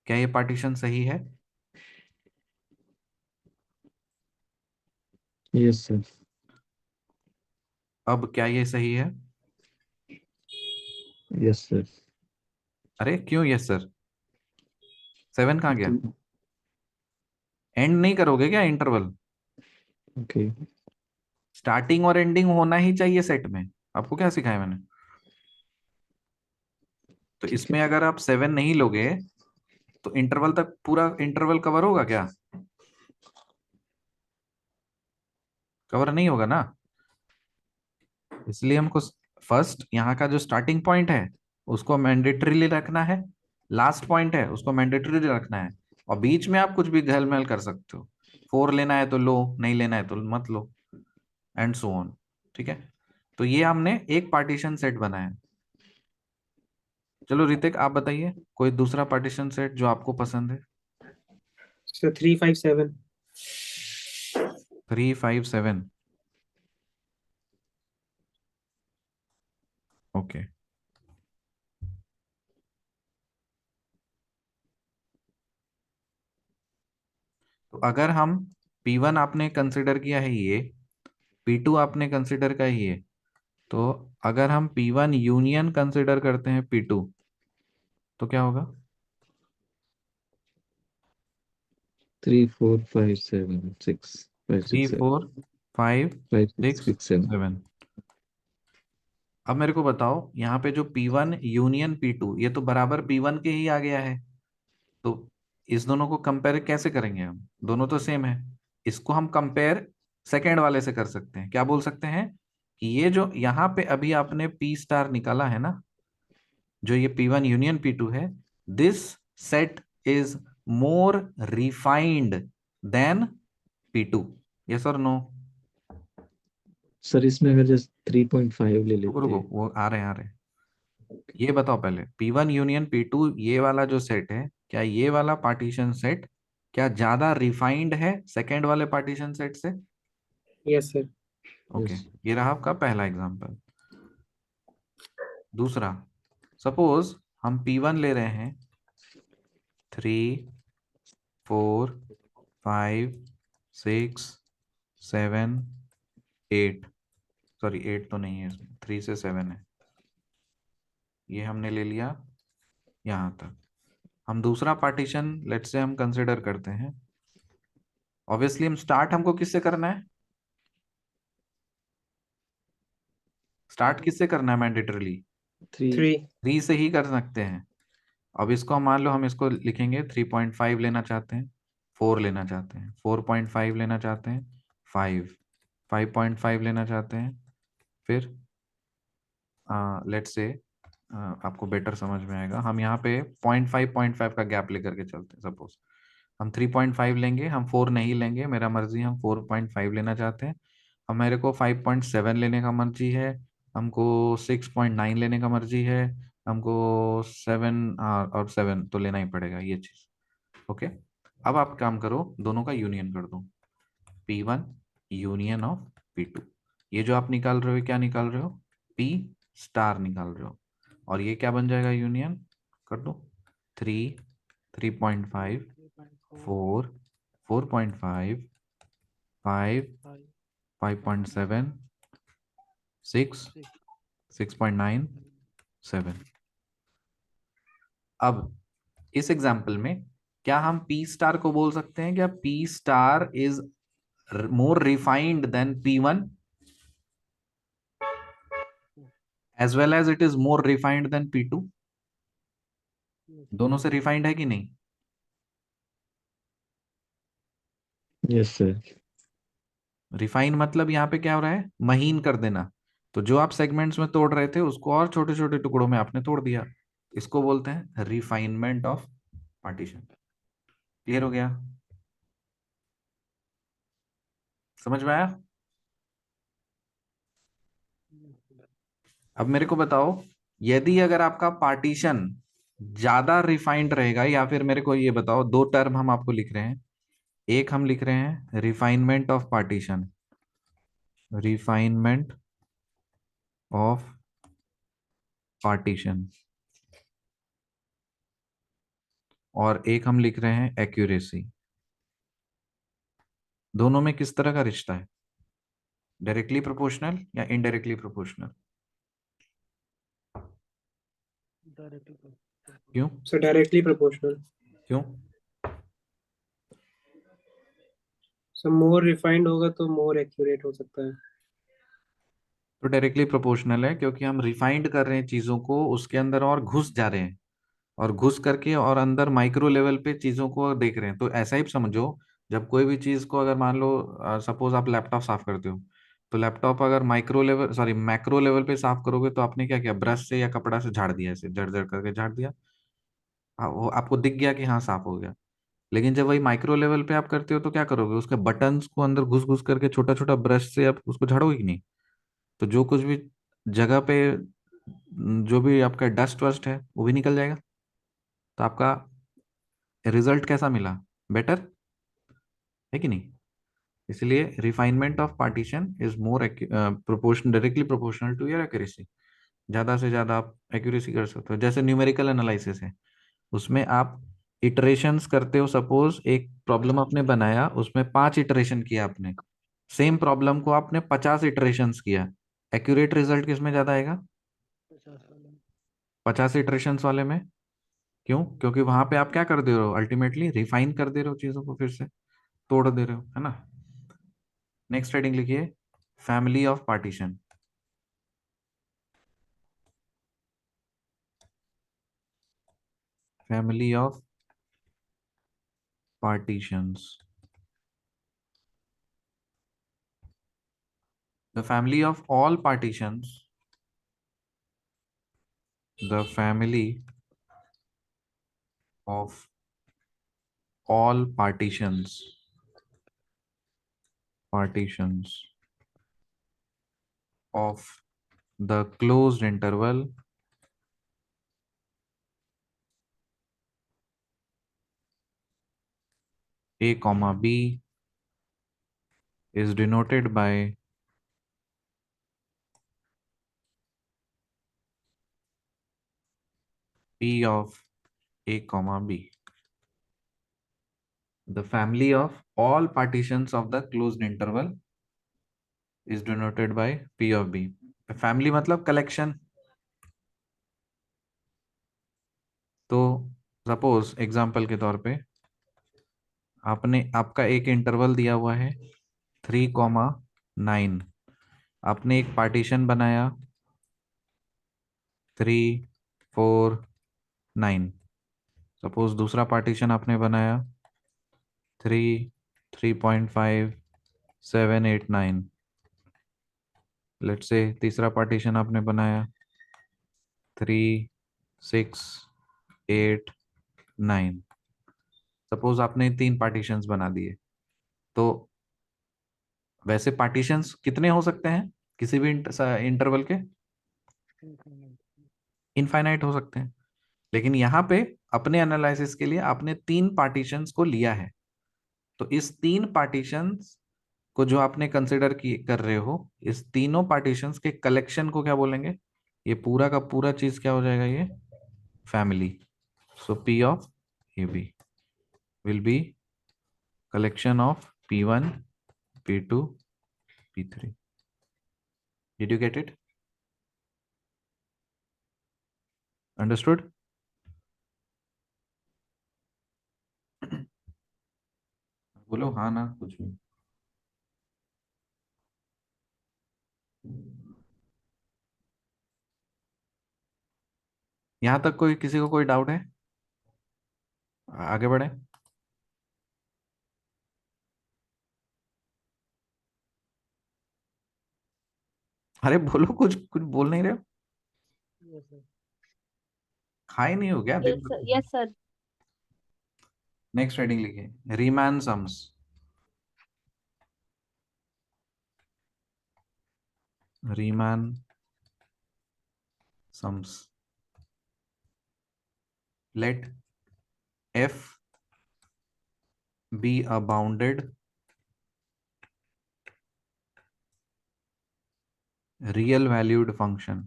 क्या ये पार्टीशन सही है? Yes sir. अब क्या ये सही है? Yes sir. अरे क्यों यस सर? 7 कहाँ गया? तो एंड नहीं करोगे क्या इंटरवल? ओके। स्टार्टिंग और एंडिंग होना ही चाहिए सेट में, आपको क्या सिखाया मैंने? तो ठीक है। इसमें अगर आप 7 नहीं लोगे तो इंटरवल तक पूरा इंटरवल कवर होगा क्या? कवर नहीं होगा ना। इसलिए हमको फर्स्ट यहाँ का जो स्टार्टिंग पॉइंट है उसको मैंडेटरीली रखना है, लास्ट पॉइंट है उसको मैंडेटरीली रखना है, और बीच में आप कुछ भी घलमल कर सकते हो। 4 लेना है तो लो, नहीं लेना है तो मत लो, एंड सो ऑन। ठीक है, तो ये हमने एक पार्टीशन सेट बनाया। चलो ऋतिक आप बताइए कोई दूसरा पार्टीशन सेट जो आपको पसंद है। सर 3, 5, 7। 3, 5, 7। ओके, तो अगर हम P1 आपने कंसिडर किया है ये, P2 आपने कंसिडर का ही है, तो अगर हम P1 यूनियन कंसिडर करते हैं P2 तो क्या होगा? 3 4 5 7 6 5 थ्री 6 7 फोर फाइव 5 6 सिक्स 6 7। 7। अब मेरे को बताओ, यहाँ पे जो P1 यूनियन P2 ये तो बराबर P1 के ही आ गया है, तो इस दोनों को कंपेयर कैसे करेंगे हम? दोनों तो सेम है। इसको हम कंपेयर सेकेंड वाले से कर सकते हैं। क्या बोल सकते हैं कि ये जो यहाँ पे अभी आपने P स्टार निकाला है ना, जो ये P1 यूनियन P2 है, this set is more refined than P2। Yes और नो? सर इसमें अगर जैसे 3.5 ले रुको लेते रुको, हैं। वो आ रहे हैं आ रहे हैं। ये बताओ पहले, P1 यूनियन P2 ये वाला जो सेट है, क्या ये वाला पार्टीशन सेट क्या ज्यादा रिफाइंड है सेकेंड वाले पार्टीशन सेट से? Yes sir. Okay, yes. ये रहा आपका पहला एग्जांपल। दूसरा, सपोज हम P1 ले रहे हैं 3 4 5 6 7 8। सॉरी 8 तो नहीं है इसमें, 3 से 7 है। ये हमने ले लिया यहाँ तक। हम दूसरा पार्टीशन लेट से हम कंसिडर करते हैं। ऑब्वियसली हम स्टार्ट हमको किससे करना है? स्टार्ट किससे करना है मैंडेटरली? 3। 3। 3 से ही कर सकते हैं। अब इसको मान लो हम इसको लिखेंगे 3.5 लेना चाहते हैं, 4 लेना चाहते हैं, 4.5 लेना चाहते हैं, 5 लेना चाहते हैं। फिर लेट्स से आपको बेटर समझ में आएगा, हम यहाँ पे 0.5 का गैप लेकर के चलते हैं। सपोज हम 3.5 लेंगे, हम 4 नहीं लेंगे, मेरा मर्जी, हम 4.5 लेना चाहते हैं। अब मेरे को 5.7 लेने का मर्जी है, हमको 6.9 लेने का मर्जी है, हमको 7, और 7 तो लेना ही पड़ेगा ये चीज। ओके, अब आप काम करो, दोनों का यूनियन कर दो, P1 यूनियन ऑफ P2। ये जो आप निकाल रहे हो क्या निकाल रहे हो? P स्टार निकाल रहे हो, और ये क्या बन जाएगा? यूनियन कर दो। 3, 3.5, 4, 4.5, 5, 5.7, 6, 6.9, 7। अब इस एग्जाम्पल में क्या हम P स्टार को बोल सकते हैं क्या P star is more refined than P1 as well as it is more refined than P2? दोनों से रिफाइंड है कि नहीं? Yes sir. रिफाइन मतलब यहाँ पे क्या हो रहा है? महीन कर देना। तो जो आप सेगमेंट्स में तोड़ रहे थे उसको और छोटे छोटे टुकड़ों में आपने तोड़ दिया। इसको बोलते हैं रिफाइनमेंट ऑफ पार्टीशन। क्लियर हो गया? समझ में आया? अब मेरे को बताओ, यदि अगर आपका पार्टीशन ज्यादा रिफाइंड रहेगा, या फिर मेरे को ये बताओ, दो टर्म हम आपको लिख रहे हैं। एक हम लिख रहे हैं refinement of partition, refinement of partition, और एक हम लिख रहे हैं एक्यूरेसी। दोनों में किस तरह का रिश्ता है? डायरेक्टली प्रोपोर्शनल या इनडायरेक्टली प्रोपोर्शनल? क्यों? सो डायरेक्टली प्रोपोर्शनल। क्यों? सो मोर रिफाइंड होगा तो मोर एक्यूरेट हो सकता है। तो डायरेक्टली प्रोपोर्शनल है क्योंकि हम रिफाइंड कर रहे हैं चीजों को, उसके अंदर और घुस जा रहे हैं, और घुस करके और अंदर माइक्रो लेवल पे चीजों को देख रहे हैं। तो ऐसा ही समझो, जब कोई भी चीज को, अगर मान लो सपोज आप लैपटॉप साफ करते हो, तो लैपटॉप अगर micro level sorry macro level पे साफ करोगे तो आपने क्या किया? ब्रश से या कपड़ा से झाड़ दिया, ऐसे जड़ जड़ करके झाड़ दिया। वो आपको दिख गया कि हाँ साफ हो गया। लेकिन जब वही माइक्रो लेवल पे आप करते हो तो क्या करोगे? उसके बटन्स को अंदर घुस घुस करके छोटा छोटा ब्रश से आप उसको झाड़ोगे कि नहीं? तो जो कुछ भी जगह पे जो भी आपका डस्ट वस्ट है वो भी निकल जाएगा। तो आपका रिजल्ट कैसा मिला? बेटर है कि नहीं? इसलिए refinement of partition is more proportion directly proportional to your accuracy. ज्यादा से ज्यादा आप एक्यूरेसी कर सकते हो। जैसे न्यूमेरिकल एनालिसिस है, उसमें आप इटरेशंस करते हो। सपोज एक प्रॉब्लम आपने बनाया, उसमें 5 इटरेशन किया आपने, सेम प्रॉब्लम को आपने 50 इटरेशंस किया, एक्यूरेट रिजल्ट किस में ज्यादा आएगा? 50 वाला। 50 इटरेशंस वाले में। क्यों? क्योंकि वहां पे आप क्या कर दे रहे हो, अल्टीमेटली रिफाइन कर दे रहे हो चीजों को, फिर से तोड़ दे रहे हो, है ना। नेक्स्ट हेडिंग लिखिए, family of partition. Family of partitions. The family of all partitions, the family of all partitions of the closed interval a comma b is denoted by p of a comma b. The family of all partitions of the closed interval is denoted by p of b. Family मतलब collection. तो suppose example के तौर पे आपने, आपका एक interval दिया हुआ है 3,9, आपने एक पार्टीशन बनाया 3,4,9। सपोज दूसरा पार्टीशन आपने बनाया 3,3.5,7,8,9। लेट्स से तीसरा पार्टीशन आपने बनाया 3,6,8,9। सपोज आपने 3 पार्टीशंस बना दिए। तो वैसे पार्टीशंस कितने हो सकते हैं किसी भी इंटरवल के? इनफाइनाइट हो सकते हैं। लेकिन यहाँ पे अपने एनालिसिस के लिए आपने 3 पार्टीशंस को लिया है। तो इस 3 पार्टीशंस को जो आपने कंसिडर कर रहे हो, इस तीनों पार्टीशंस के कलेक्शन को क्या बोलेंगे? ये पूरा का पूरा चीज क्या हो जाएगा? ये family. So P of A B will be collection of P1, P2, P3। Did you get it? Understood? बोलो हाँ ना कुछ भी। यहां तक कोई, किसी को कोई डाउट है? आगे बढ़े। अरे बोलो, कुछ कुछ बोल नहीं रहे हो? Yes sir. खाए नहीं हो क्या दिन यस भर? Sir, yes sir. Next heading लिखिए, Riemann sums. Riemann sums. Let f be a bounded real valued function।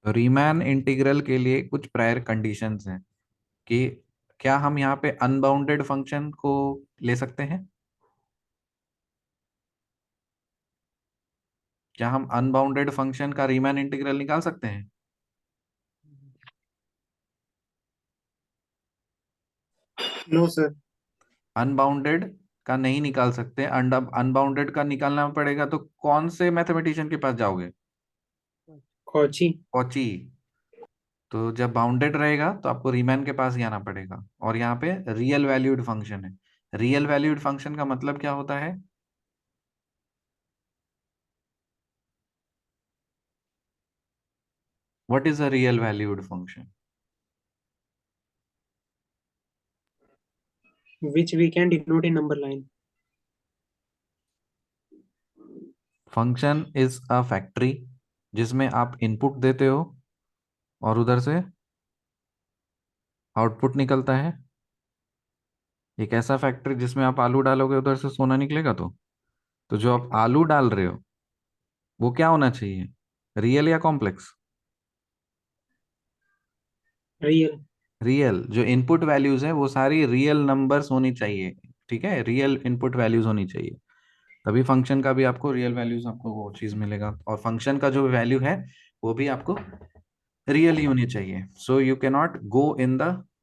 Riemann integral के लिए कुछ प्रायर कंडीशंस हैं कि क्या हम यहाँ पे अनबाउंडेड फंक्शन को ले सकते हैं? क्या हम अनबाउंडेड फंक्शन का रीमान इंटीग्रल निकाल सकते हैं? No sir. अनबाउंडेड का नहीं निकाल सकते। अनबाउंडेड का निकालना पड़ेगा तो कौन से मैथमेटिशियन के पास जाओगे? कॉची। कॉची। तो जब बाउंडेड रहेगा तो आपको रीमान के पास ही आना पड़ेगा। और यहाँ पे रियल वैल्यूड फंक्शन है। रियल वैल्यूड फंक्शन का मतलब क्या होता है? What is a real valued function? Which we can denote in number line. Function is a factory जिसमें आप इनपुट देते हो और उधर से आउटपुट निकलता है। एक ऐसा फैक्ट्री जिसमें आप आलू डालोगे उधर से सोना निकलेगा। तो जो आप आलू डाल रहे हो वो क्या होना चाहिए? रियल या कॉम्प्लेक्स? रियल। रियल जो इनपुट वैल्यूज है वो सारी रियल नंबर्स होनी चाहिए, ठीक है, रियल इनपुट वैल्यूज होनी चाहिए, तभी फंक्शन का भी आपको रियल वैल्यूज आपको वो चीज मिलेगा, और फंक्शन का जो वैल्यू है वो भी आपको रियल ही होनी चाहिए। So you can not go in the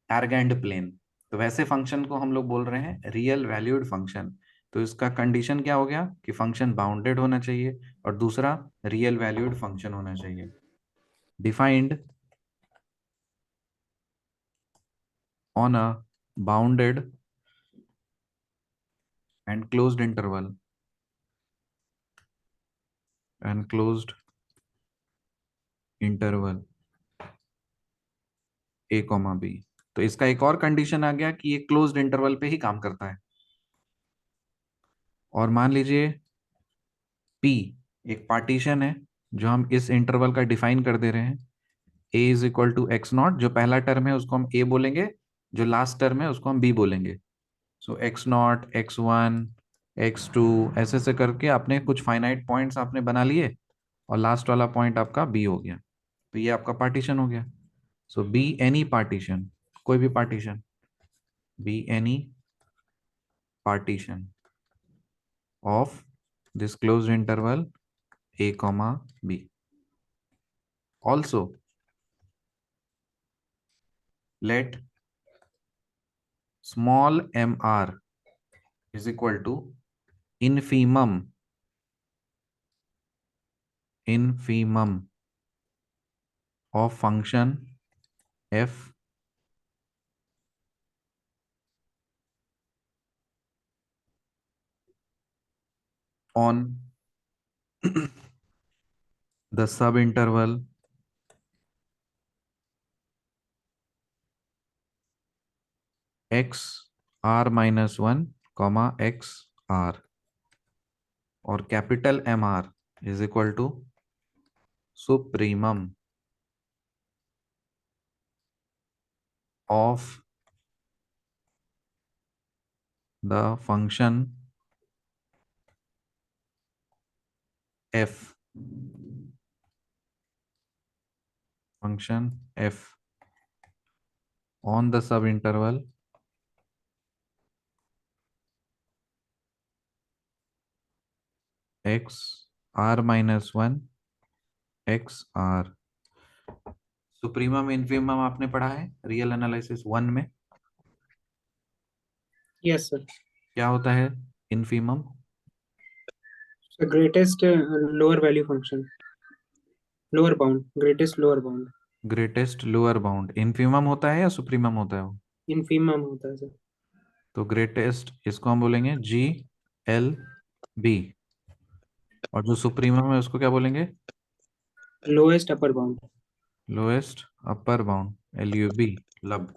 एर्गेंड प्लेन। तो वैसे फंक्शन को हम लोग बोल रहे हैं रियल वैल्यूड फंक्शन। तो इसका कंडीशन क्या हो गया कि फंक्शन बाउंडेड होना चाहिए और दूसरा रियल वैल्यूड फंक्शन होना चाहिए। Defined on a bounded and closed interval and closed interval A comma B. तो इसका एक और कंडीशन आ गया कि ये क्लोज्ड इंटरवल पे ही काम करता है। और मान लीजिए पी एक पार्टीशन है जो हम इस इंटरवल का डिफाइन कर दे रहे हैं। A is equal to X naught, जो पहला टर्म है उसको हम ए बोलेंगे, जो लास्ट टर्म है उसको हम बी बोलेंगे। सो एक्स नॉट, एक्स1, एक्स2, ऐसे ऐसे करके आपने कुछ फाइनाइट पॉइंट्स आपने बना लिए और लास्ट वाला पॉइंट आपका बी हो गया। तो ये आपका पार्टीशन हो गया। सो बी एनी पार्टीशन, कोई भी partition, be any partition of this closed interval a comma b. Also let small mr is equal to infimum of function f on the subinterval x r minus 1 comma x r, और capital M R is equal to supremum of the function f, function f on the subinterval x r minus 1 x r। Supremum infimum आपने पढ़ा है real analysis 1 में। Yes sir. क्या होता है infimum? Greatest lower value function, lower bound, greatest lower bound. Greatest lower bound infimum होता है या सुप्रीमम होता है वो? इनफीमम होता है सर। तो ग्रेटेस्ट इसको हम बोलेंगे जी एल बी, और जो सुप्रीमम है उसको क्या बोलेंगे? Lowest upper bound. Lowest upper bound L U B, LUB.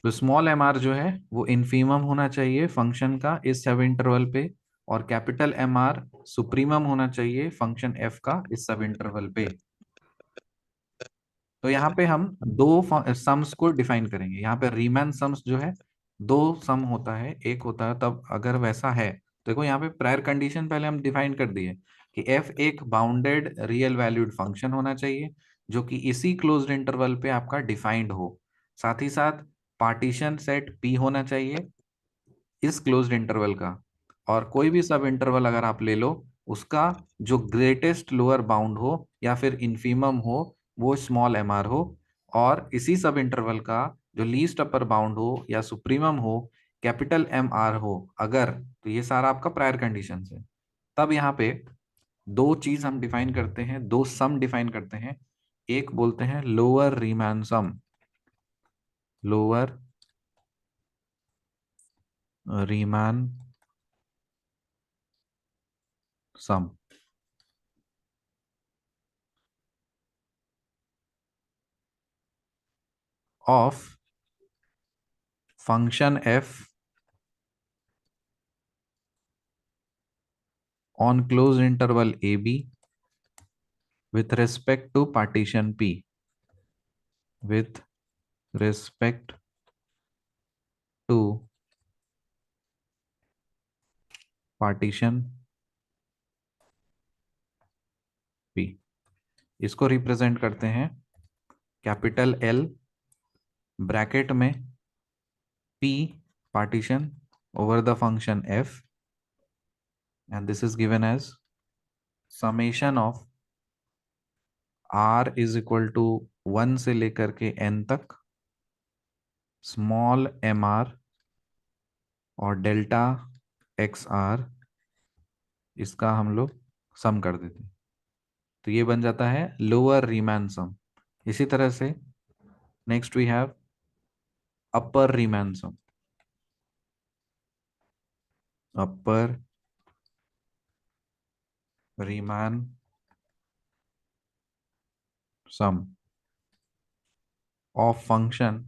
तो स्मॉल एम आर जो है वो इन्फीमम होना चाहिए फंक्शन का इस सब इंटरवल पे, और कैपिटल एम आर सुप्रीमम होना चाहिए फंक्शन एफ का इस सब इंटरवल पे। तो यहाँ पे हम दो सम्स को डिफाइन करेंगे। यहाँ पे रीमैन सम्स जो है, दो सम होता है, एक होता है तब अगर वैसा है तो देखो यहाँ पे प्रायर कंडीशन पहले हम डिफाइन कर दिए कि एफ एक बाउंडेड रियल वैल्यूड फंक्शन होना चाहिए जो कि इसी क्लोज्ड इंटरवल पे आपका डिफाइंड हो। साथ ही साथ पार्टीशन सेट पी होना चाहिए इस क्लोज्ड इंटरवल का, और कोई भी सब इंटरवल अगर आप ले लो उसका जो ग्रेटेस्ट लोअर बाउंड हो या फिर इन्फीमम हो वो स्मॉल एम आर हो, और इसी सब इंटरवल का जो लीस्ट अपर बाउंड हो या सुप्रीमम हो कैपिटल एम आर हो अगर, तो ये सारा आपका प्रायर कंडीशन है। तब यहाँ पे दो चीज हम डिफाइन करते हैं, दो सम डिफाइन करते हैं। एक बोलते हैं lower Riemann sum, lower Riemann sum of function f on closed interval ab with respect to partition p, with respect to partition p। इसको रिप्रेजेंट करते हैं कैपिटल L ब्रैकेट में P partition over the function f, and this is given as summation of r is equal to 1 से लेकर के n तक small mr और delta xr, इसका हम लोग सम कर देते हैं, तो ये बन जाता है लोअर रीमैन सम। इसी तरह से next we have upper Riemann sum. Upper Riemann sum of function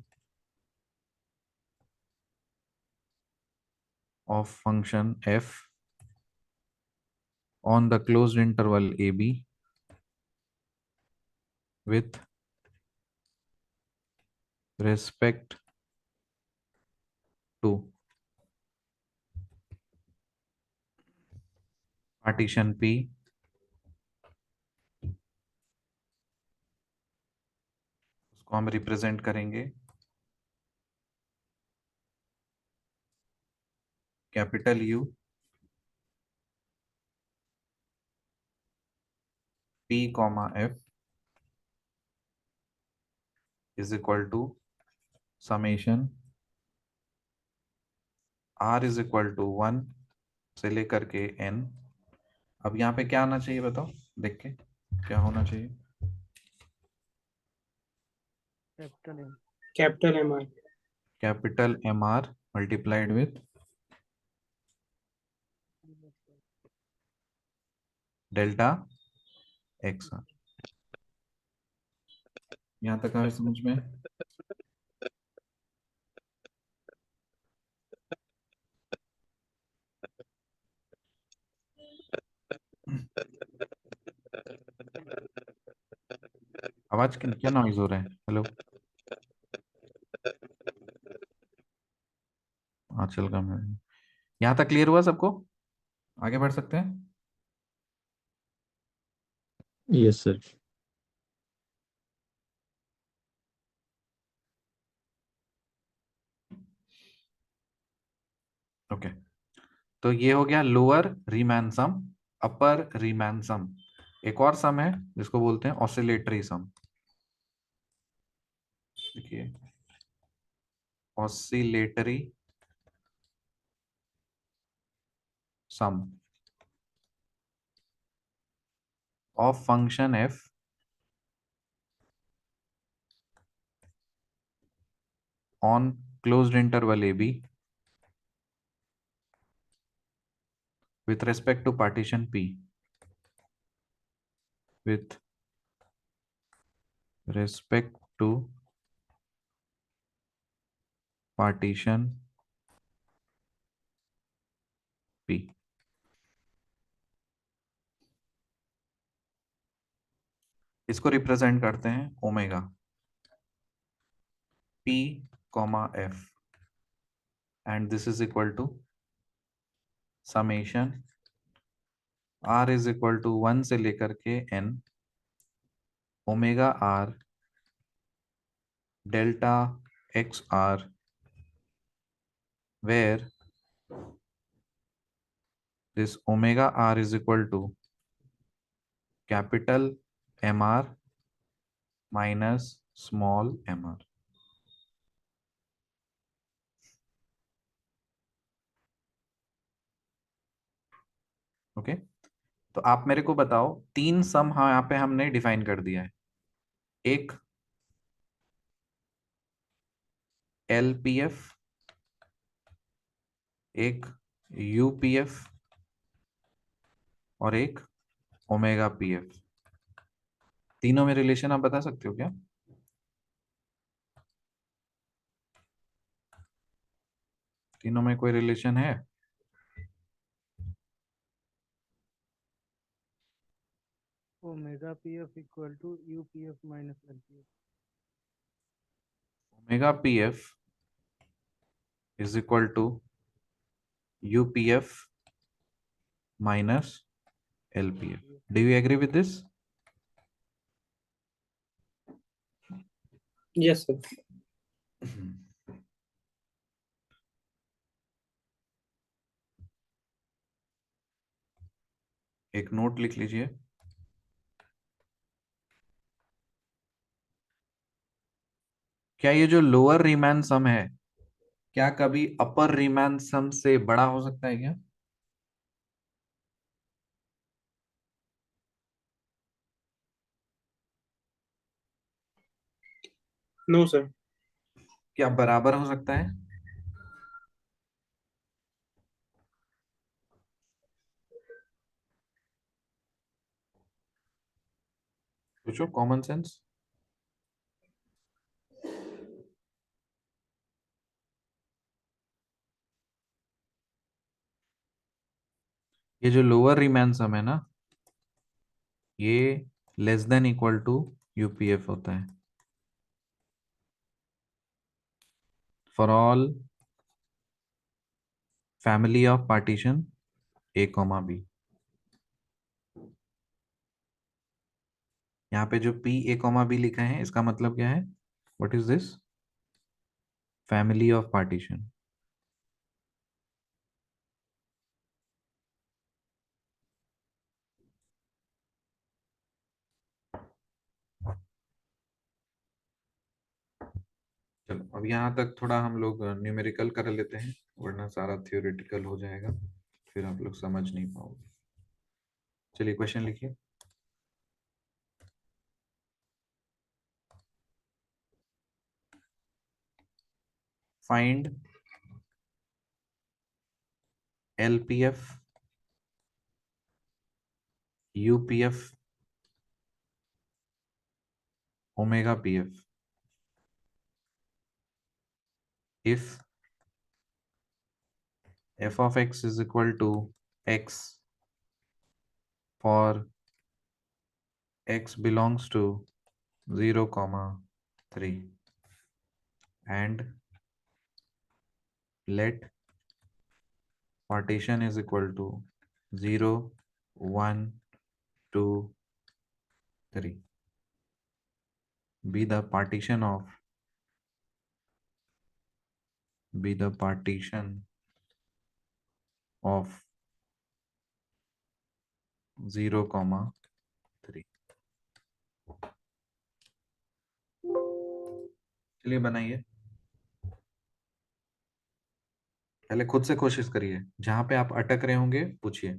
f on the closed interval ab with respect to partition p उसको हम रिप्रेजेंट करेंगे capital U p comma f is equal to summation r is equal to 1 से लेकर के n। अब यहाँ पे क्या आना चाहिए बताओ, देख के क्या होना चाहिए? Capital M. Capital M R. Capital mr multiplied with delta xr। यहाँ तक आए समझ में? आवाज क्या नॉइज हो रहा है? हेलो, आंचल का मैं, यहाँ तक क्लियर हुआ सबको? आगे बढ़ सकते हैं? Yes sir. ओके, तो ये हो गया lower Riemann sum, upper Riemann सम। एक और सम है जिसको बोलते हैं ऑसिलेटरी सम। देखिए, oscillatory sum of function f on closed interval ab with respect to partition p, with respect to partition p। इसको रिप्रेजेंट करते हैं omega p comma f, and this is equal to summation r is equal to 1 से लेकर के n omega r delta xr, where this omega r is equal to capital mr minus small mr। Okay, तो आप मेरे को बताओ, तीन सम हाँ यहाँ पे हमने डिफाइन कर दिया है। एक LPF, एक UPF और एक ओमेगा PF। तीनों में रिलेशन आप बता सकते हो क्या? तीनों में कोई रिलेशन है? Omega P F equal to U P F minus L P F. ओमेगा PF is equal to UPF minus LPF। Do you agree with this? Yes sir. एक नोट लिख लीजिए। क्या ये जो लोअर रीमैन सम है, क्या कभी अपर रीमैन सम से बड़ा हो सकता है क्या? No sir. क्या बराबर हो सकता है? सोचो, कॉमन सेंस। ये जो लोअर रीमैन सम है ना, ये less than equal to UPF होता है for all family of partition A comma B. यहाँ पे जो पी ए कॉमा बी लिखा है, इसका मतलब क्या है? What is this? Family of partition. चलो, अब यहाँ तक थोड़ा हम लोग न्यूमेरिकल कर लेते हैं, वरना सारा थियोरेटिकल हो जाएगा, फिर आप लोग समझ नहीं पाओगे। चलिए, क्वेश्चन लिखिए। Find LPF, UPF, omega PF if f of x is equal to x for x belongs to 0 comma 3, and let partition is equal to 0 1 2 3 be the partition of 0 comma 3। चलिए, बनाइए। पहले खुद से कोशिश करिए, जहां पे आप अटक रहे होंगे पूछिए।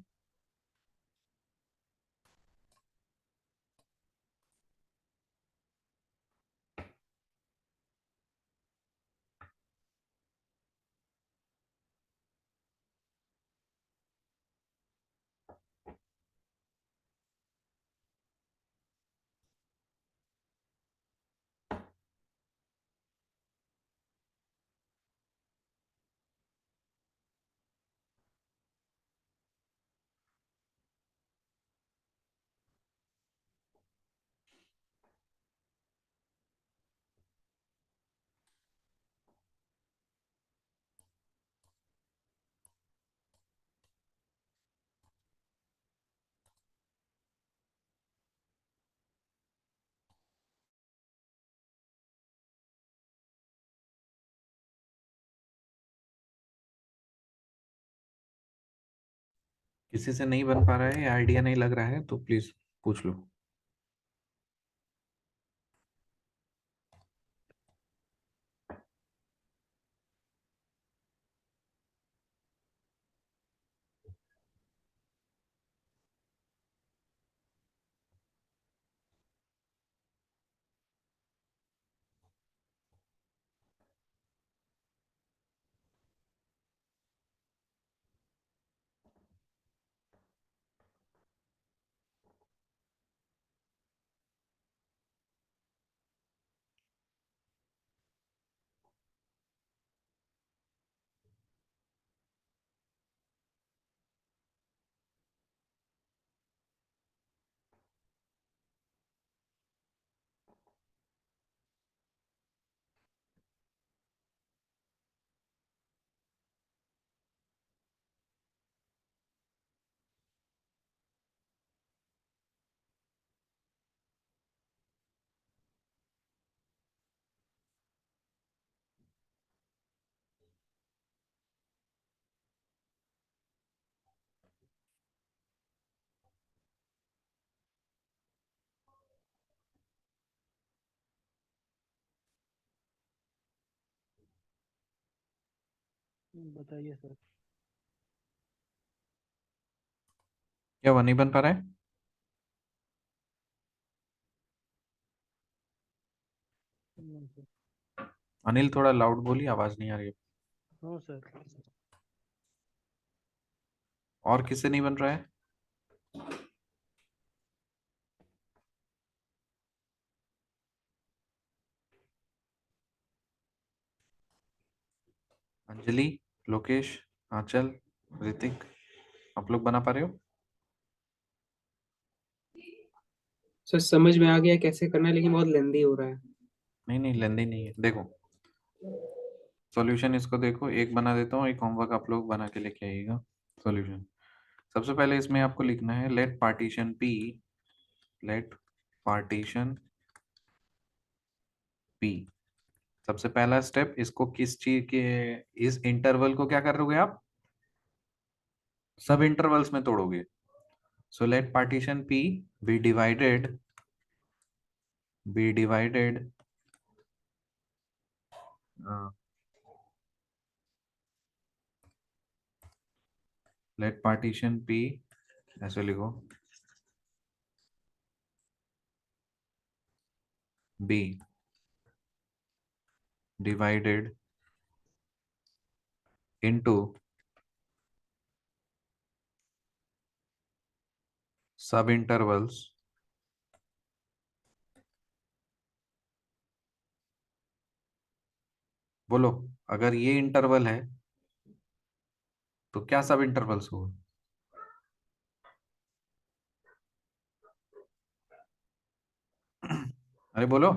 किसी से नहीं बन पा रहा है या आइडिया नहीं लग रहा है तो प्लीज पूछ लो। बताइए सर। क्या वो नहीं बन पा रहा है? नहीं सर। अनिल थोड़ा लाउड बोलिए, आवाज नहीं आ रही है। हाँ सर। और किससे नहीं बन रहा है? अंजलि, लोकेश, आंचल, ऋतिक, आप लोग बना पा रहे हो? सर समझ में आ गया कैसे करना है, लेकिन बहुत लेंदी हो रहा है। नहीं नहीं, लेंदी नहीं है। देखो सॉल्यूशन इसको देखो, एक बना देता हूँ, एक होमवर्क आप लोग बना के लेके आइएगा। सॉल्यूशन सबसे पहले इसमें आपको लिखना है लेट पार्टीशन पी। सबसे पहला स्टेप, इसको किस चीज के, इस इंटरवल को क्या करोगे आप? सब इंटरवल्स में तोड़ोगे। So let partition P be divided let partition P, ऐसे लिखो, be divided into sub intervals. बोलो, अगर ये इंटरवल है तो क्या सब इंटरवल्स होगा? अरे बोलो,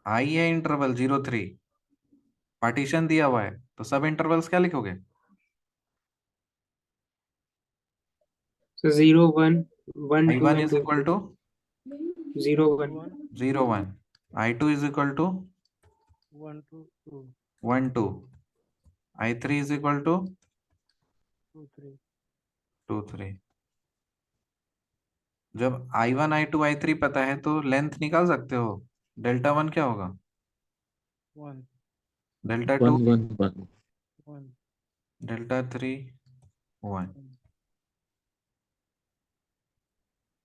आई है इंटरवल 0 3, पार्टीशन दिया हुआ है, तो सब इंटरवल्स क्या लिखोगे? Sir 0 1 1 I 2 one and is 2 equal 3। To 0 1 1 0 1, I2 is equal to 1 2 2 1 2, I3 is equal to 2 3 2 3। जब I1 I2 I3 पता है तो लेंथ निकाल सकते हो। डेल्टा वन क्या होगा? 1 डेल्टा टू, 1 1 1। 1 delta three, 1। 1।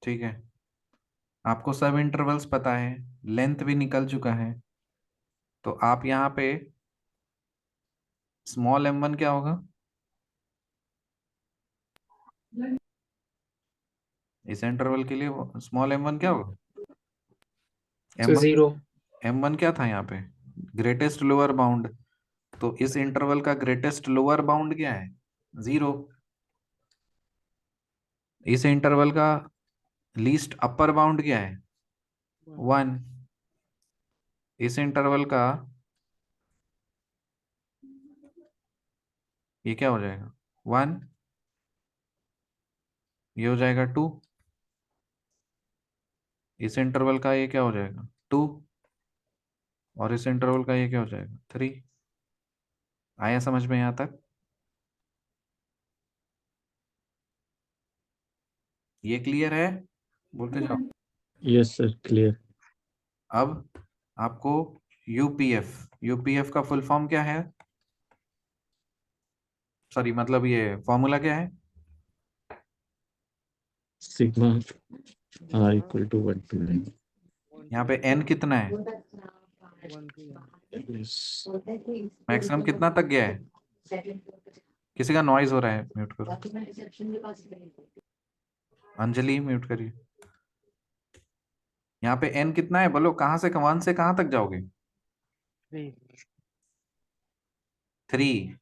ठीक है, आपको सब इंटरवल्स पता है, लेंथ भी निकल चुका है, तो आप यहाँ पे स्मॉल m1 क्या होगा? इस इंटरवल के लिए स्मॉल m1 क्या होगा? Sir m1 0। m1 क्या था यहाँ पे? Greatest lower bound. तो इस इंटरवल का ग्रेटेस्ट लोअर बाउंड क्या है? 0। इस इंटरवल का लीस्ट अपर बाउंड क्या है? 1। इस इंटरवल का ये क्या हो जाएगा? 1। ये हो जाएगा 2। इस इंटरवल का ये क्या हो जाएगा? 2। और इस इंटरवल का ये क्या हो जाएगा? 3। आया समझ में यहाँ तक? ये क्लियर है? बोलते जाओ। Yes sir, clear. अब आपको यूपीएफ का फुल फॉर्म क्या है? सॉरी, मतलब ये फॉर्मूला क्या है? Sigma R sigma equal to 1 to 9। 1 यहाँ to पे n एन कितना है? 1 to n। यस। मैक्सिमम कितना तक गया है? किसी का नॉइज हो रहा है, म्यूट करो। अंजलि म्यूट करिए। यहाँ पे एन कितना है बोलो, कहाँ से 1 से कहाँ तक जाओगे? 3 3।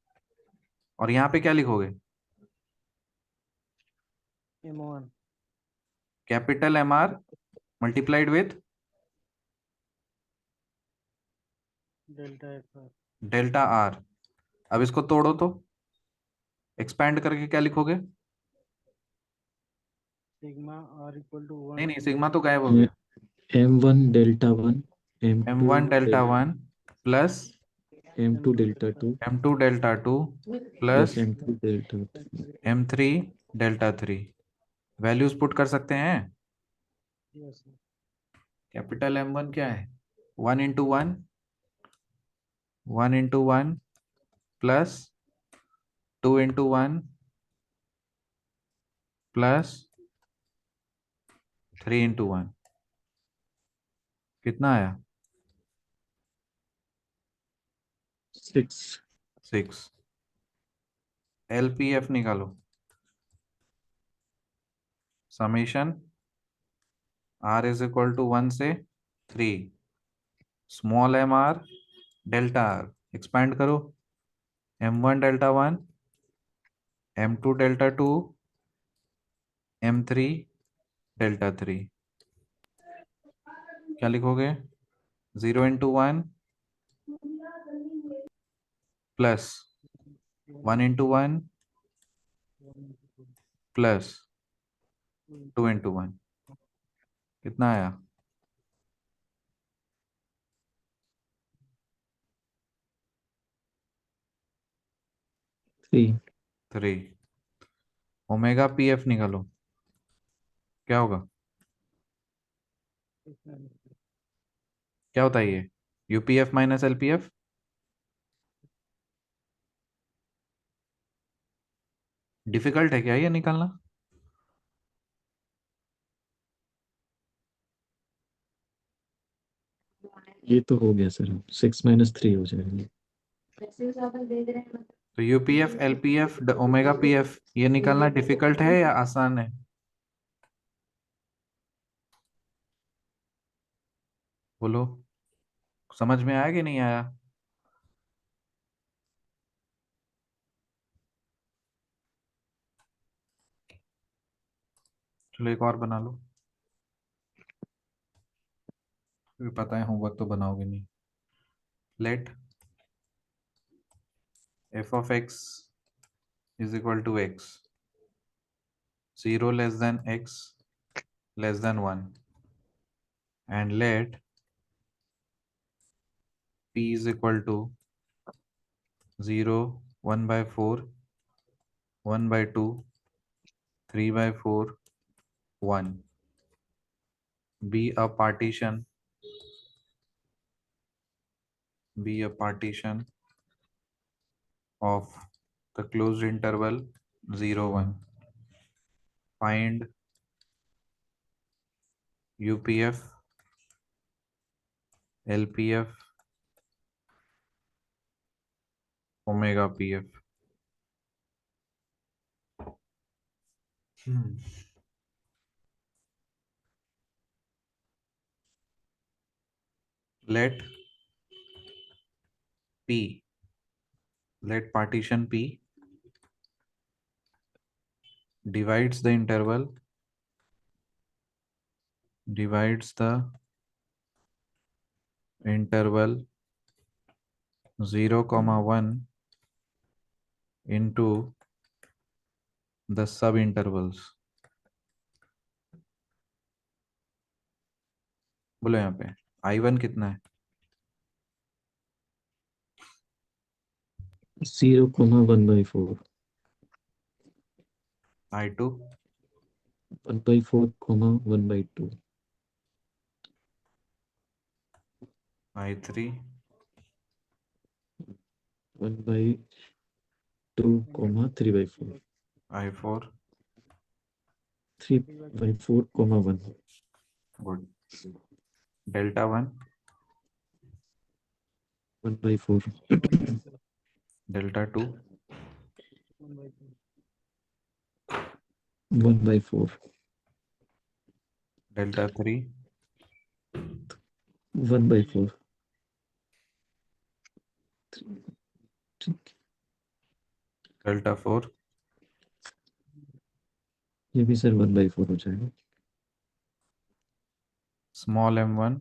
और यहाँ पे क्या लिखोगे? m1 capital M R multiplied with delta x r। Delta R. अब इसको तोड़ो तो एक्सपैंड करके क्या लिखोगे? सिग्मा r इक्वल टू नहीं 1 नहीं, to सिग्मा तो गायब हो गया। M1 Delta 1, M M two one delta one plus M2 m2 Delta delta 2 M2 delta two plus plus M3 Delta 3। M3 delta three. Values put कर सकते हैं। yes sir। Capital M1 क्या है? 1 into 1, 1 into 1 plus 2 into 1 plus 3 into 1 कितना आया? 6। 6। LPF निकालो। Summation R is equal to 1 से 3, small M R delta R, expand करो। M1 delta 1, M2 delta 2, M3 delta 3। क्या लिखोगे? 0 into 1 plus 1 into 1 plus 2 into 1 कितना आया? 3। 3। ओमेगा PF निकालो। क्या होगा? क्या होता है ये? UPF minus LPF। डिफिकल्ट है क्या ये निकालना? ये तो हो गया सर, 6 - 3 हो जाएगा। तो UPF LPF ओमेगा PF ये निकालना डिफिकल्ट है या आसान है? बोलो, समझ में आया कि नहीं आया? चलो एक और बना लो, क्योंकि पता है होमवर्क तो बनाओगे नहीं। Let f of x is equal to x, 0 less than x less than 1, and let p is equal to 0, 1 by 4, 1 by 2, 3 by 4, 1 be a partition of the closed interval 0, 1. Find UPF, LPF, omega PF. Let P, let partition P divides the interval 0, 1 into the sub intervals. बोलो यहाँ पे I1 कितना है? 0, 1/4, I2 1/4, 1/2, I3 1/2, 3/4, I4. 3/4, 1. Good. Delta 1, 1/4, Delta 2, 1/4, Delta 3, 1/4। ठीक, Delta 4, ये भी sir 1/4 हो जाएगा। small m1,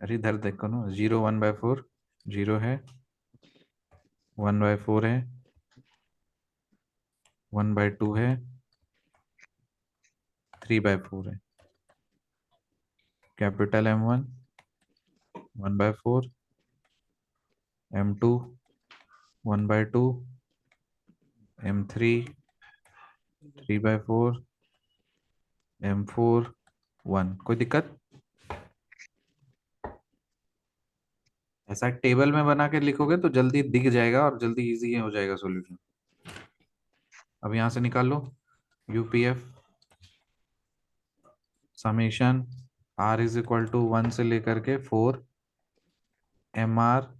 अरे इधर देखो ना, 0, 1/4, 0 है, 1/4 है, 1/2 है, 3/4 है। Capital M1 1/4, M2 1/2, M3 3/4, M4 1। कोई दिक्कत? ऐसा टेबल में बना के लिखोगे तो जल्दी दिख जाएगा और जल्दी इजी हो जाएगा सॉल्यूशन। अब यहाँ से निकाल लो UPF summation R is equal to 1 से लेकर के 4 एम आर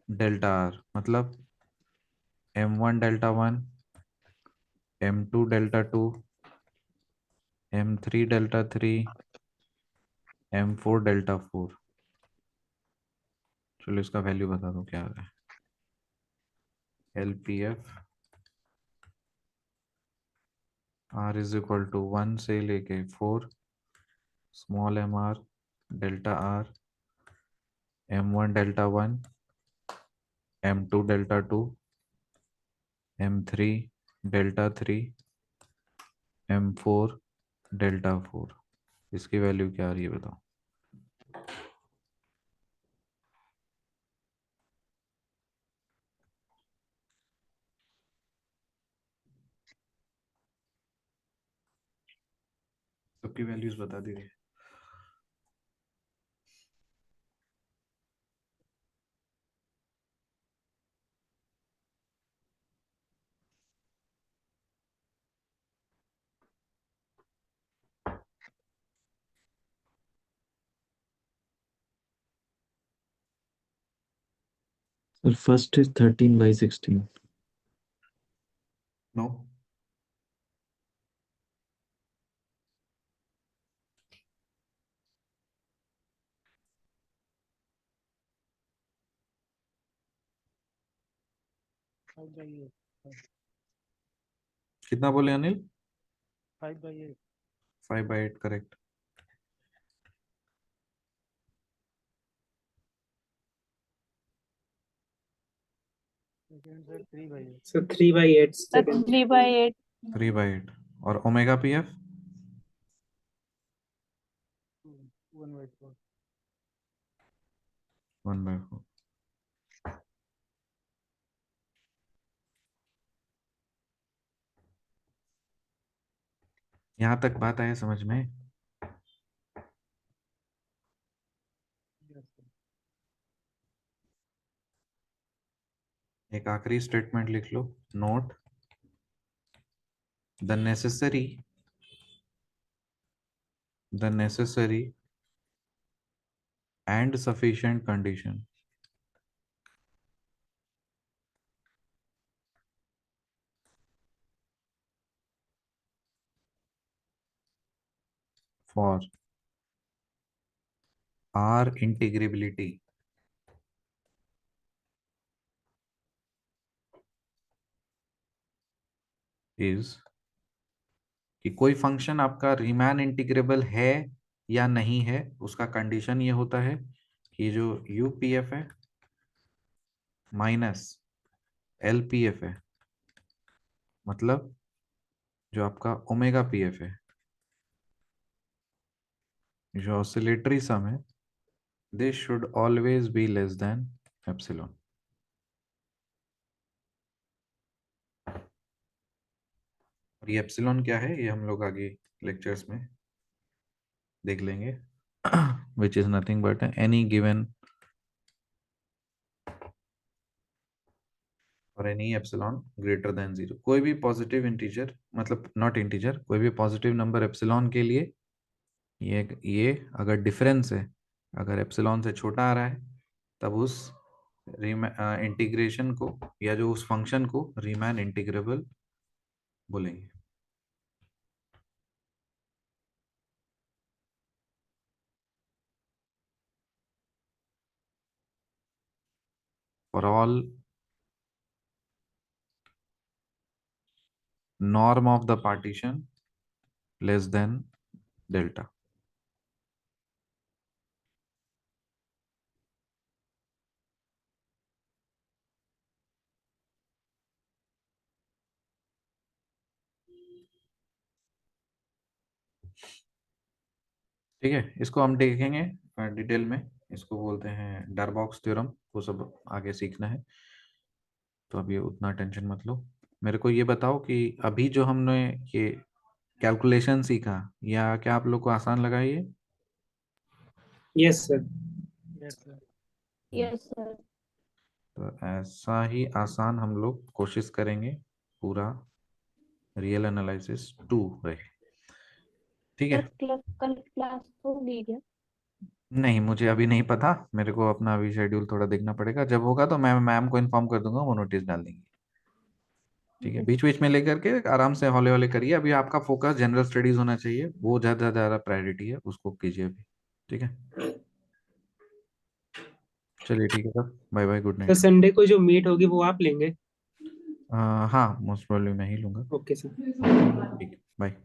डेल्टा आर, मतलब M1 delta 1, M2 delta 2, M3 delta 3, M4 delta 4। चलो इसका वैल्यू बता दो क्या आ रहा है। LPF R is equal to 1 से लेके 4 small M R delta R, M1 delta 1, M2 delta 2, M3 delta 3, M4 delta 4। इसकी वैल्यू क्या आ रही है बताओ। सबकी वैल्यूज बता दीजिए। Sir first is 13/16। नो, कितना बोले Anil? 5/8। 5/8 correct. Second sir 3/8। Sir 3/8 second. 3/8। 3/8 और ओमेगा पीएफ 1/4। 1/4। यहाँ तक बात आया समझ में? Yes sir. एक आखिरी स्टेटमेंट लिख लो। Note the necessary and sufficient condition for R integrability is कि कोई फंक्शन आपका रीमान इंटीग्रेबल है या नहीं है, उसका कंडीशन ये होता है कि जो यूपीएफ है माइनस एलपीएफ है, मतलब जो आपका ओमेगा पीएफ है, जो ऑसिलेटरी सम है, this should always be less than epsilon. और ये एप्सिलॉन क्या है ये हम लोग आगे लेक्चर्स में देख लेंगे। Which is nothing but any given और एनी एप्सिलॉन ग्रेटर देन 0। कोई भी पॉजिटिव इंटीजर, मतलब नॉट इंटीजर, कोई भी पॉजिटिव नंबर एप्सिलॉन के लिए ये अगर डिफरेंस है, अगर एप्सिलॉन से छोटा आ रहा है, तब उस इंटीग्रेशन को या जो उस फंक्शन को रीमैन इंटीग्रेबल बोलेंगे। For all norm of the partition less than delta। ठीक है, इसको हम देखेंगे डिटेल में। इसको बोलते हैं डरबॉक्स थ्योरम, वो सब आगे सीखना है, तो अभी उतना टेंशन मत लो। मेरे को ये बताओ कि अभी जो हमने ये कैलकुलेशन सीखा, या क्या आप लोग को आसान लगा ये? Yes sir. Yes sir. Yes sir. तो ऐसा ही आसान हम लोग कोशिश करेंगे पूरा रियल एनालिसिस 2 रहे। ठीक सर है। कल क्लास होगी क्या? नहीं, मुझे अभी नहीं पता, मेरे को अपना अभी शेड्यूल थोड़ा देखना पड़ेगा। जब होगा तो मैं मैम को इन्फॉर्म कर दूंगा, वो नोटिस डाल देंगी। ठीक है, बीच बीच में लेकर के आराम से हौले हौले करिए। अभी आपका फोकस जनरल स्टडीज होना चाहिए, वो ज़्यादा ज़्यादा प्रायोरिटी है, उसको कीजिए अभी। ठीक है, चलिए ठीक है सर, बाय बाय, गुड तो नाइट। संडे को जो मीट होगी वो आप लेंगे? हाँ, मोस्ट प्रॉब्लली मैं ही लूँगा। Okay sir. ठीक, बाय।